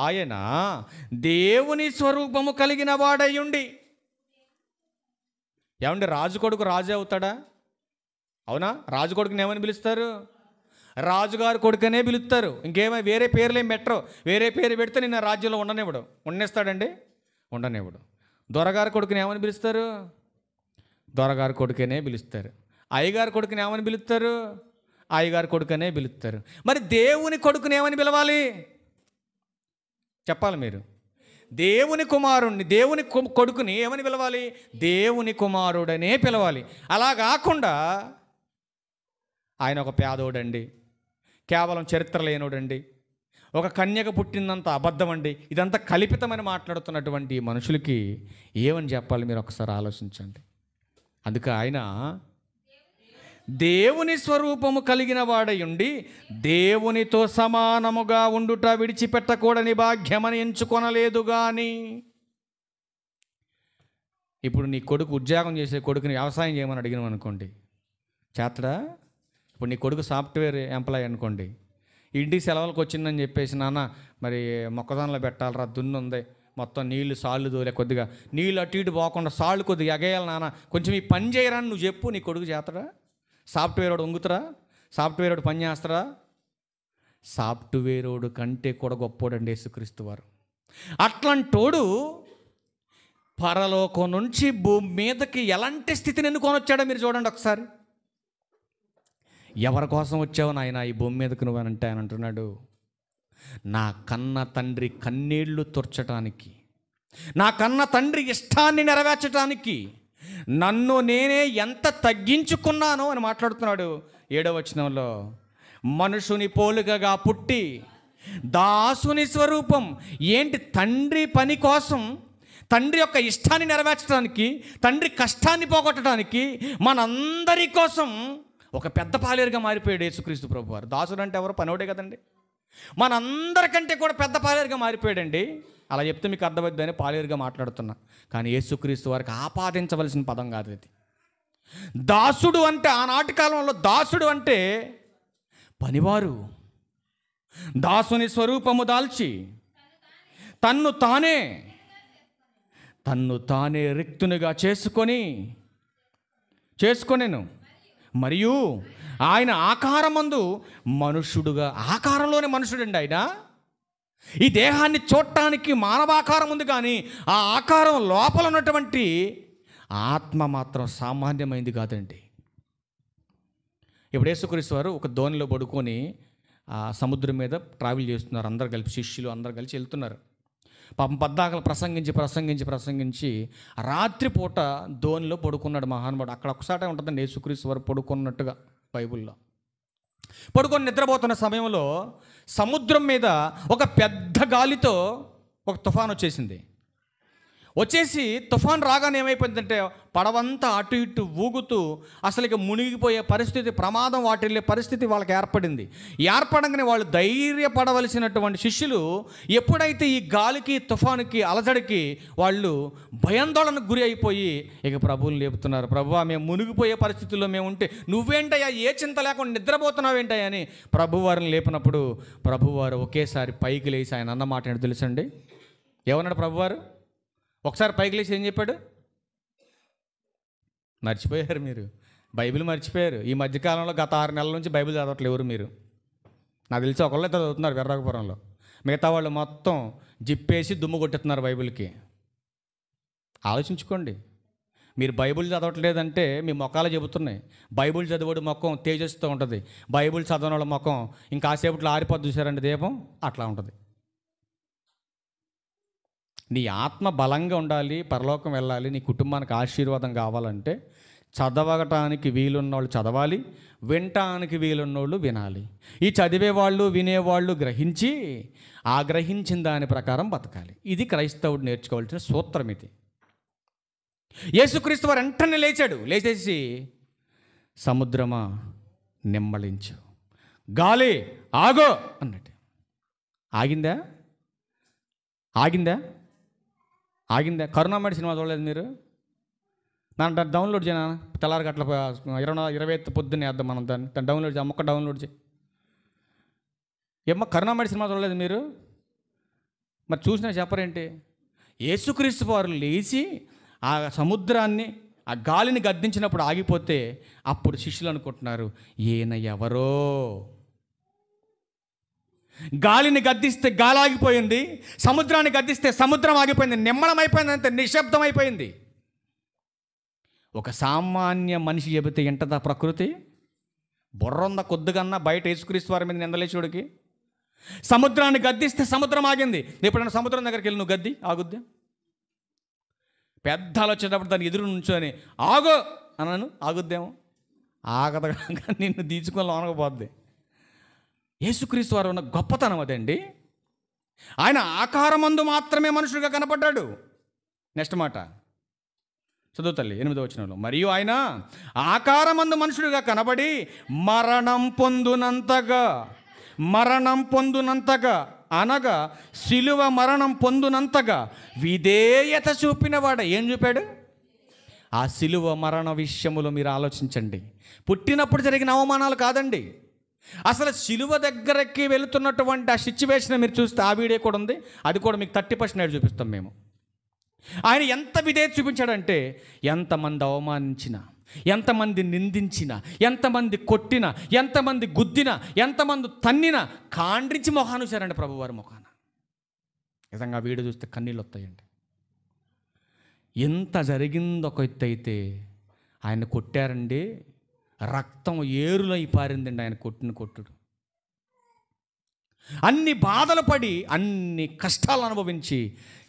ఆయన దేవుని స్వరూపము కలిగిన వాడయ్యుండి. ఏమండి, రాజు కొడుకు రాజే అవుతాడా? అవునా? రాజు కొడుకుని ఏమని పిలుస్తారు? రాజుగారు కొడుకనే పిలుస్తారు. ఇంకేమో వేరే పేర్లు ఏం పెట్టరు. వేరే పేరు పెడితే నిన్న రాజ్యంలో ఉండనిస్తాడండి? ఉండనివ్వడు. దొరగారు కొడుకుని ఏమని పిలుస్తారు? దొరగారు కొడుకనే పిలుస్తారు. అయ్యగారు కొడుకుని ఏమని పిలుస్తారు? అయ్యగారు కొడుకనే పిలుస్తారు. మరి దేవుని కొడుకుని ఏమని పిలవాలి చెప్పాలి మీరు? దేవుని కుమారుణ్ణి, దేవుని కొడుకుని ఏమని పిలవాలి? దేవుని కుమారుడనే పిలవాలి. అలా కాకుండా ఆయన ఒక పేదోడండి, కేవలం చరిత్ర లేనోడండి, ఒక కన్యక పుట్టినంత అబద్ధం అండి, ఇదంతా కల్పితమని మాట్లాడుతున్నటువంటి మనుషులకి ఏమని చెప్పాలి మీరు ఒకసారి ఆలోచించండి. అందుకే ఆయన దేవుని స్వరూపము కలిగిన వాడయుండి దేవునితో సమానముగా ఉండుట విడిచిపెట్టకూడని భాగ్యమని ఎంచుకొనలేదు. కానీ ఇప్పుడు నీ కొడుకు ఉద్యోగం చేసే కొడుకుని వ్యవసాయం చేయమని అడిగినాం అనుకోండి, చేతడా? ఇప్పుడు నీ కొడుకు సాఫ్ట్వేర్ ఎంప్లాయ్ అనుకోండి, ఇంటికి సెలవులకు వచ్చిందని చెప్పేసి, నాన్న మరి మొక్కజొన్నలో పెట్టాలరా, దున్ను ఉంది, మొత్తం నీళ్లు సాళ్ళు దోలే, కొద్దిగా నీళ్ళు అటు ఇటు పోకుండా సాళ్ళు కొద్దిగా ఎగేయాలి నాన్న, కొంచెం ఈ పని చేయరా అని నువ్వు చెప్పు. నీ కొడుకు చేతడా? సాఫ్ట్వేర్ వాడు వంగుతారా? సాఫ్ట్వేర్ వాడు పని చేస్తారా? సాఫ్ట్వేర్ వాడు కంటే కూడా గొప్పోడండి యేసుక్రీస్తు వారు. అట్లాంటోడు పరలోకం నుంచి భూమి మీదకి ఎలాంటి స్థితిని ఎన్నుకొని వచ్చాడో మీరు చూడండి ఒకసారి. ఎవరి కోసం వచ్చావు నాయన ఈ భూమి మీదకి నువ్వు అని అంటే ఆయన అంటున్నాడు, నా కన్న తండ్రి కన్నీళ్లు తుర్చటానికి, నా కన్న తండ్రి ఇష్టాన్ని నెరవేర్చడానికి నన్ను నేనే ఎంత తగ్గించుకున్నానో అని మాట్లాడుతున్నాడు. 7వ వచనంలో, మనుషుని పోలికగా పుట్టి దాసుని స్వరూపం. ఏంటి? తండ్రి పని కోసం, తండ్రి యొక్క ఇష్టాన్ని నెరవేర్చడానికి, తండ్రి కష్టాన్ని పోగొట్టడానికి మనందరి కోసం ఒక పెద్ద పాలేరుగా మారిపోయాడు యేసుక్రీస్తు ప్రభువారు. దాసుడు అంటే ఎవరు? పనోడే కదండి. మనందరికంటే కూడా పెద్ద పాలేరుగా మారిపోయాడండి. అలా చెప్తే మీకు అర్థమవుతుందని పాలేరుగా మాట్లాడుతున్నా, కానీ యేసుక్రీస్తు వారికి ఆపాదించవలసిన పదం కాదు ఇది. దాసుడు అంటే, ఆనాటి కాలంలో దాసుడు అంటే పనివారు. దాసుని స్వరూపము దాల్చి తన్ను తానే రిక్తునిగా చేసుకొనెను. మరియు ఆయన ఆకారమందు మనుషుడుగా, ఆకారంలోనే మనుషుడండి ఆయన. ఈ దేహాన్ని చూడటానికి మానవాకారం ఉంది, కానీ ఆ ఆకారం లోపల ఉన్నటువంటి ఆత్మ మాత్రం సామాన్యమైంది కాదండి. ఇప్పుడు యేసుక్రీస్తు వారు ఒక దోణిలో పడుకొని ఆ సముద్రం మీద ట్రావెల్ చేస్తున్నారు. అందరు కలిపి శిష్యులు అందరు కలిసి వెళ్తున్నారు. పాపం పద్దాకలు ప్రసంగించి రాత్రిపూట ధోనిలో పడుకున్నాడు మహానుభావుడు. అక్కడ ఒకసారి ఉంటుందండి, యేసుక్రీస్తు వారు పడుకున్నట్టుగా బైబిల్లో. పడుకొని నిద్రపోతున్న సమయంలో సముద్రం మీద ఒక పెద్ద గాలితో ఒక తుఫాన్ వచ్చేసి తుఫాన్ రాగానే ఏమైపోయిందంటే పడవంతా అటు ఇటు ఊగుతూ అసలు ఇక మునిగిపోయే పరిస్థితి, ప్రమాదం వాటిల్లే పరిస్థితి వాళ్ళకి ఏర్పడంగానే వాళ్ళు ధైర్యపడవలసినటువంటి శిష్యులు ఎప్పుడైతే ఈ గాలికి తుఫానుకి అలజడికి వాళ్ళు భయాందోళనకు గురి అయిపోయి ఇక ప్రభువుని లేపుతున్నారు. ప్రభువా, మేము మునిగిపోయే పరిస్థితుల్లో మేము ఉంటే నువ్వేంటయ్యా, ఏ చింత లేకుండా నిద్రపోతున్నావేంటయ్యా అని ప్రభువారిని లేపినప్పుడు ప్రభువారు ఒకేసారి పైకి లేచి ఆయన అన్న మాట ఏంటో తెలుసండి? ఏమన్నాడు ప్రభువారు? ఒకసారి పైకి లేచి ఏం చెప్పాడు? మర్చిపోయారు మీరు, బైబిల్ మర్చిపోయారు. ఈ మధ్యకాలంలో గత 6 నెలల నుంచి బైబిల్ చదవట్లేదు ఎవరు మీరు. నాకు తెలిసి ఒకళ్ళే చదువుతున్నారు వెర్రాకపురంలో. మిగతా వాళ్ళు మొత్తం జిప్పేసి దుమ్ము కొట్టేస్తున్నారు బైబిల్కి. ఆలోచించుకోండి. మీరు బైబిల్ చదవట్లేదంటే మీ మొఖాలు చెబుతున్నాయి. బైబిల్ చదివాడు మొఖం తేజస్తో ఉంటుంది, బైబిల్ చదవని వాళ్ళ మొఖం ఇంకా కాసేపట్లో ఆరిపోద్ది. చూసారండి దీపం, అట్లా ఉంటుంది. నీ ఆత్మ బలంగా ఉండాలి, పరలోకం వెళ్ళాలి, నీ కుటుంబానికి ఆశీర్వాదం కావాలంటే చదవటానికి వీలున్నోళ్ళు చదవాలి, వినటానికి వీలున్నోళ్ళు వినాలి. ఈ చదివేవాళ్ళు వినేవాళ్ళు గ్రహించి ఆ గ్రహించిన దాని ప్రకారం బతకాలి. ఇది క్రైస్తవుడు నేర్చుకోవాల్సిన సూత్రం. ఇది యేసుక్రీస్తు వారు వెంటనే లేచేసి సముద్రమా నిమ్మళించు, గాలి ఆగో అన్నట్టు. ఆగిందా? కరుణామణి సినిమా చూడలేదు మీరు? దాంట్లో డౌన్లోడ్ చేయనా, తెల్లారి గట్ల 25 పొద్దున్నే వేద్దాం మనం దాన్ని డౌన్లోడ్ చేయి. అమ్మొక్క డౌన్లోడ్ చేయి. కరుణామణి సినిమా చూడలేదు మీరు? మరి చూసినా చెప్పరేంటి? యేసుక్రీస్తు వారు లేచి ఆ సముద్రాన్ని, ఆ గాలిని గద్దించినప్పుడు ఆగిపోతే అప్పుడు శిష్యులు అనుకుంటున్నారు ఈయన ఎవరో. గాలిని గద్దిస్తే గాలి ఆగిపోయింది, సముద్రాన్ని గద్దిస్తే సముద్రం ఆగిపోయింది, నిమ్మళమైపోయింది, అంతే నిశ్శబ్దం అయిపోయింది. ఒక సామాన్య మనిషి చెబితే ఎంటదా ప్రకృతి? బుర్రంద కొద్దిగన్నా బయట యేసుక్రీస్తు వారి మీద నిందలేచుడికి. సముద్రాన్ని గద్దిస్తే సముద్రం ఆగింది. ఎప్పుడైనా సముద్రం దగ్గరికి వెళ్ళి నువ్వు గద్ది ఆగుద్ది? పెద్దలు వచ్చేటప్పుడు దాన్ని ఎదురు నుంచొని ఆగు అన్నాను, ఆగుద్దేమో? ఆగదగా నిన్ను తీర్చుకొని లోనకపోద్ది. యేసుక్రీస్తు వారు ఉన్న గొప్పతనం అదండి. ఆయన ఆకారమందు మాత్రమే మనుషుడిగా కనపడ్డాడు. నెక్స్ట్ మాట చదువు తల్లి, 8వ వచనంలో. మరియు ఆయన ఆకారమందు మనుషుడిగా కనబడి మరణం పొందునంతగా అనగా శిలువ మరణం పొందునంతగా విధేయత చూపినవాడ. ఏం చూపాడు? ఆ శిలువ మరణ విషయములో మీరు ఆలోచించండి. పుట్టినప్పుడు జరిగిన అవమానాలు కాదండి, అసలు శిలువ దగ్గరకి వెళుతున్నటువంటి ఆ సిచ్యువేషన్ మీరు చూస్తే ఆ వీడియో కూడా ఉంది, అది కూడా మీకు 30% చూపిస్తాం మేము. ఆయన ఎంత విధేయత చూపించాడంటే ఎంతమంది అవమానించినా, ఎంతమంది నిందించినా, ఎంతమంది కొట్టినా, ఎంతమంది గుద్దినా, ఎంతమంది తన్నినా కాండ్రించి మొహాన్ని చూశారండి ప్రభువారి మొఖాన. నిజంగా వీడియో చూస్తే కన్నీళ్ళు వస్తాయండి. ఎంత జరిగిందో ఒక ఎత్తు అయితే ఆయన కొట్టారండి, రక్తం ఏరులై పారిందండి ఆయన కొట్టుడు. అన్ని బాధలు పడి అన్ని కష్టాలు అనుభవించి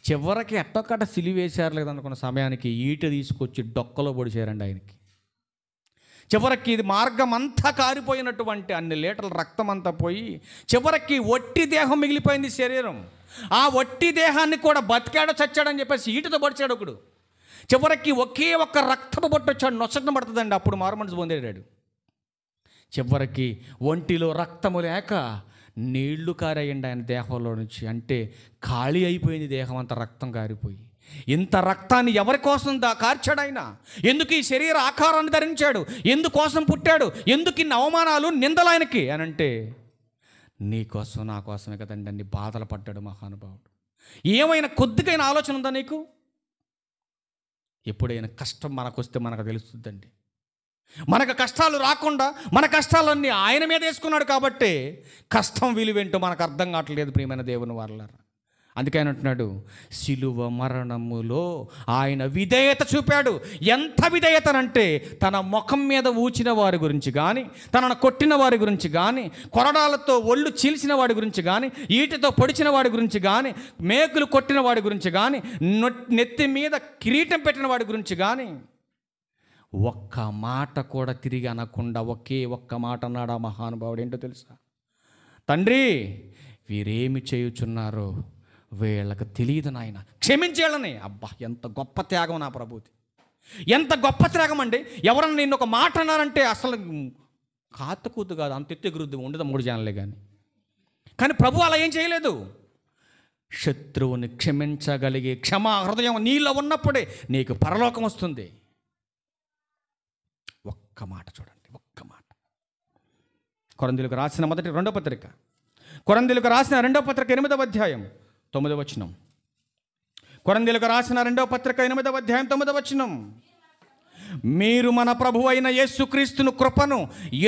చివరికి ఎట్టొక్కట సిలివేశారు లేదనుకున్న సమయానికి ఈట తీసుకొచ్చి డొక్కలో పొడిచారండి ఆయనకి. చివరికి ఇది మార్గం అంతా కారిపోయినటువంటి అన్ని లీటర్ల రక్తం అంతా పోయి చివరికి ఒట్టి దేహం మిగిలిపోయింది శరీరం. ఆ ఒట్టి దేహాన్ని కూడా బతికాడో చచ్చాడని చెప్పేసి ఈటతో పొడిచాడు ఒకడు. చివరికి ఒకే ఒక్క రక్తపు బొట్టు వచ్చాడు, నొసటం పడుతుందండి, అప్పుడు మారుమనసు పొందేడాడు. చివరికి ఒంటిలో రక్తము లేక నీళ్లు కారాయండి ఆయన దేహంలో నుంచి. అంటే ఖాళీ అయిపోయింది దేహం అంతా, రక్తం కారిపోయి. ఇంత రక్తాన్ని ఎవరి కోసం కార్చాడు ఆయన? ఎందుకు ఈ శరీర ఆకారాన్ని ధరించాడు? ఎందుకోసం పుట్టాడు? ఎందుకు ఇన్ని అవమానాలు నిందలు ఆయనకి అని అంటే నీ కోసం నా కోసమే కదండి అన్ని బాధలు పడ్డాడు మహానుభావుడు. ఏమైనా కొద్దిగైనా ఆలోచన ఉందా నీకు? ఎప్పుడైనా కష్టం మనకు వస్తే మనకు తెలుస్తుందండి. మనకు కష్టాలు రాకుండా మన కష్టాలన్నీ ఆయన మీద వేసుకున్నాడు కాబట్టి కష్టం విలువేంటో మనకు అర్థం కావట్లేదు ప్రియమైన దేవుని వారలారా. అందుకే ఆయన అంటున్నాడు, శిలువ మరణములో ఆయన విధేయత చూపాడు. ఎంత విధేయతనంటే తన ముఖం మీద ఊచిన వారి గురించి కానీ, తనను కొట్టిన వారి గురించి కానీ, కొరడాలతో ఒళ్ళు చీల్చిన వాడి గురించి కానీ, ఈటతో పొడిచిన వాడి గురించి కానీ, మేకులు కొట్టిన వాడి గురించి కానీ, నెత్తి మీద కిరీటం పెట్టిన వాడి గురించి కానీ ఒక్క మాట కూడా తిరిగి అనకుండా ఒకే ఒక్క మాట అన్నాడు ఆ మహానుభావుడు. ఏంటో తెలుసా? తండ్రి, వీరేమి చేయుచున్నారో వీళ్ళకి తెలియదు నాయన, క్షమించేళ్ళని. అబ్బా, ఎంత గొప్ప త్యాగం నా ప్రభుది! ఎంత గొప్ప త్యాగం అండి! ఎవరన్నా నిన్ను ఒక మాట అన్నారంటే అసలు కాతకూతు కాదు, అంత ఎత్తు ఎగురుద్ది, ఉండదు 3 జానలే కానీ ప్రభు అలా ఏం చేయలేదు. శత్రువుని క్షమించగలిగే క్షమా హృదయం నీలో ఉన్నప్పుడే నీకు పరలోకం వస్తుంది. ఒక్క మాట చూడండి, ఒక్క మాట. కొరింథీయులకు రాసిన 2వ పత్రిక, కొరింథీయులకు రాసిన 2వ పత్రిక 8వ అధ్యాయం 9వ వచనం. కొరింథీయులకు రాసిన 2వ పత్రిక 8వ అధ్యాయం 9వ వచనం. మీరు మన ప్రభు అయిన యేసుక్రీస్తును కృపను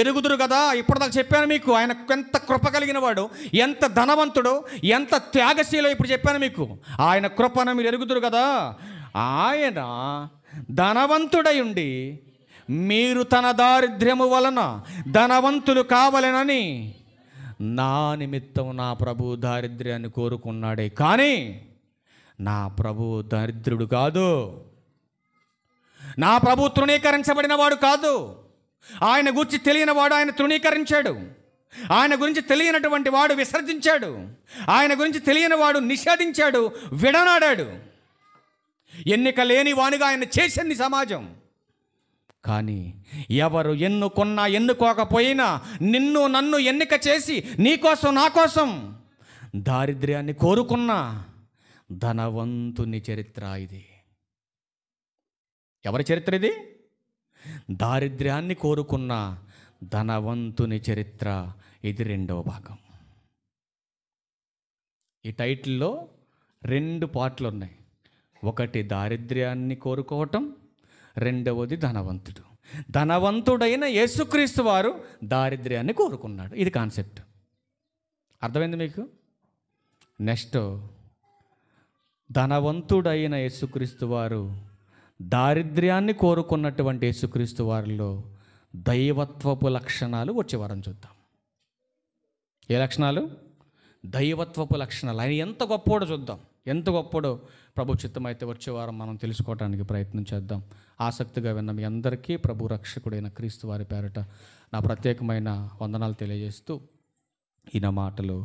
ఎరుగుదురు కదా. ఇప్పటిదాకా చెప్పాను మీకు, ఆయన ఎంత కృప కలిగిన వాడు, ఎంత ధనవంతుడో, ఎంత త్యాగశీలో ఇప్పుడు చెప్పాను మీకు. ఆయన కృపను మీరు ఎరుగుదురు కదా. ఆయన ధనవంతుడై ఉండి మీరు తన దారిద్ర్యము వలన ధనవంతులు కావాలనని నా నిమిత్తం నా ప్రభు దారిద్ర్యాన్ని కోరుకున్నాడే కానీ నా ప్రభు దరిద్రుడు కాదు. నా ప్రభు తృణీకరించబడిన వాడు కాదు. ఆయన గురించి తెలియని వాడు ఆయన తృణీకరించాడు. ఆయన గురించి తెలియనటువంటి వాడు విసర్జించాడు. ఆయన గురించి తెలియని వాడు నిషేధించాడు, విడనాడాడు. ఎన్నిక లేని వానిగా ఆయన చేసింది సమాజం. కానీ ఎవరు ఎన్నుకున్నా ఎన్నుకోకపోయినా నిన్ను నన్ను ఎన్నిక చేసి నీకోసం నా కోసం దారిద్ర్యాన్ని కోరుకున్న ధనవంతుని చరిత్ర ఇది. ఎవరి చరిత్ర ఇది? దారిద్ర్యాన్ని కోరుకున్న ధనవంతుని చరిత్ర ఇది. 2వ భాగం. ఈ టైటిల్లో 2 పార్ట్లు ఉన్నాయి. ఒకటి దారిద్ర్యాన్ని కోరుకోవటం, 2వది ధనవంతుడు. ధనవంతుడైన యేసుక్రీస్తు వారు దారిద్ర్యాన్ని కోరుకున్నాడు. ఇది కాన్సెప్ట్. అర్థమైంది మీకు? నెక్స్ట్, ధనవంతుడైన యేసుక్రీస్తు వారు దారిద్ర్యాన్ని కోరుకున్నటువంటి యేసుక్రీస్తు వారిలో దైవత్వపు లక్షణాలు వచ్చే వారం చూద్దాం. ఏ లక్షణాలు? దైవత్వపు లక్షణాలు. ఆయన ఎంత గొప్పోడో చూద్దాం. ఎంత గొప్పడో ప్రభు చిత్తమైతే వచ్చే వారం మనం తెలుసుకోవడానికి ప్రయత్నం చేద్దాం. ఆసక్తిగా విన్న మీ అందరికీ ప్రభు రక్షకుడైన క్రీస్తు వారి పేరట నా ప్రత్యేకమైన వందనాలు తెలియజేస్తూ ఈ నా మాటలు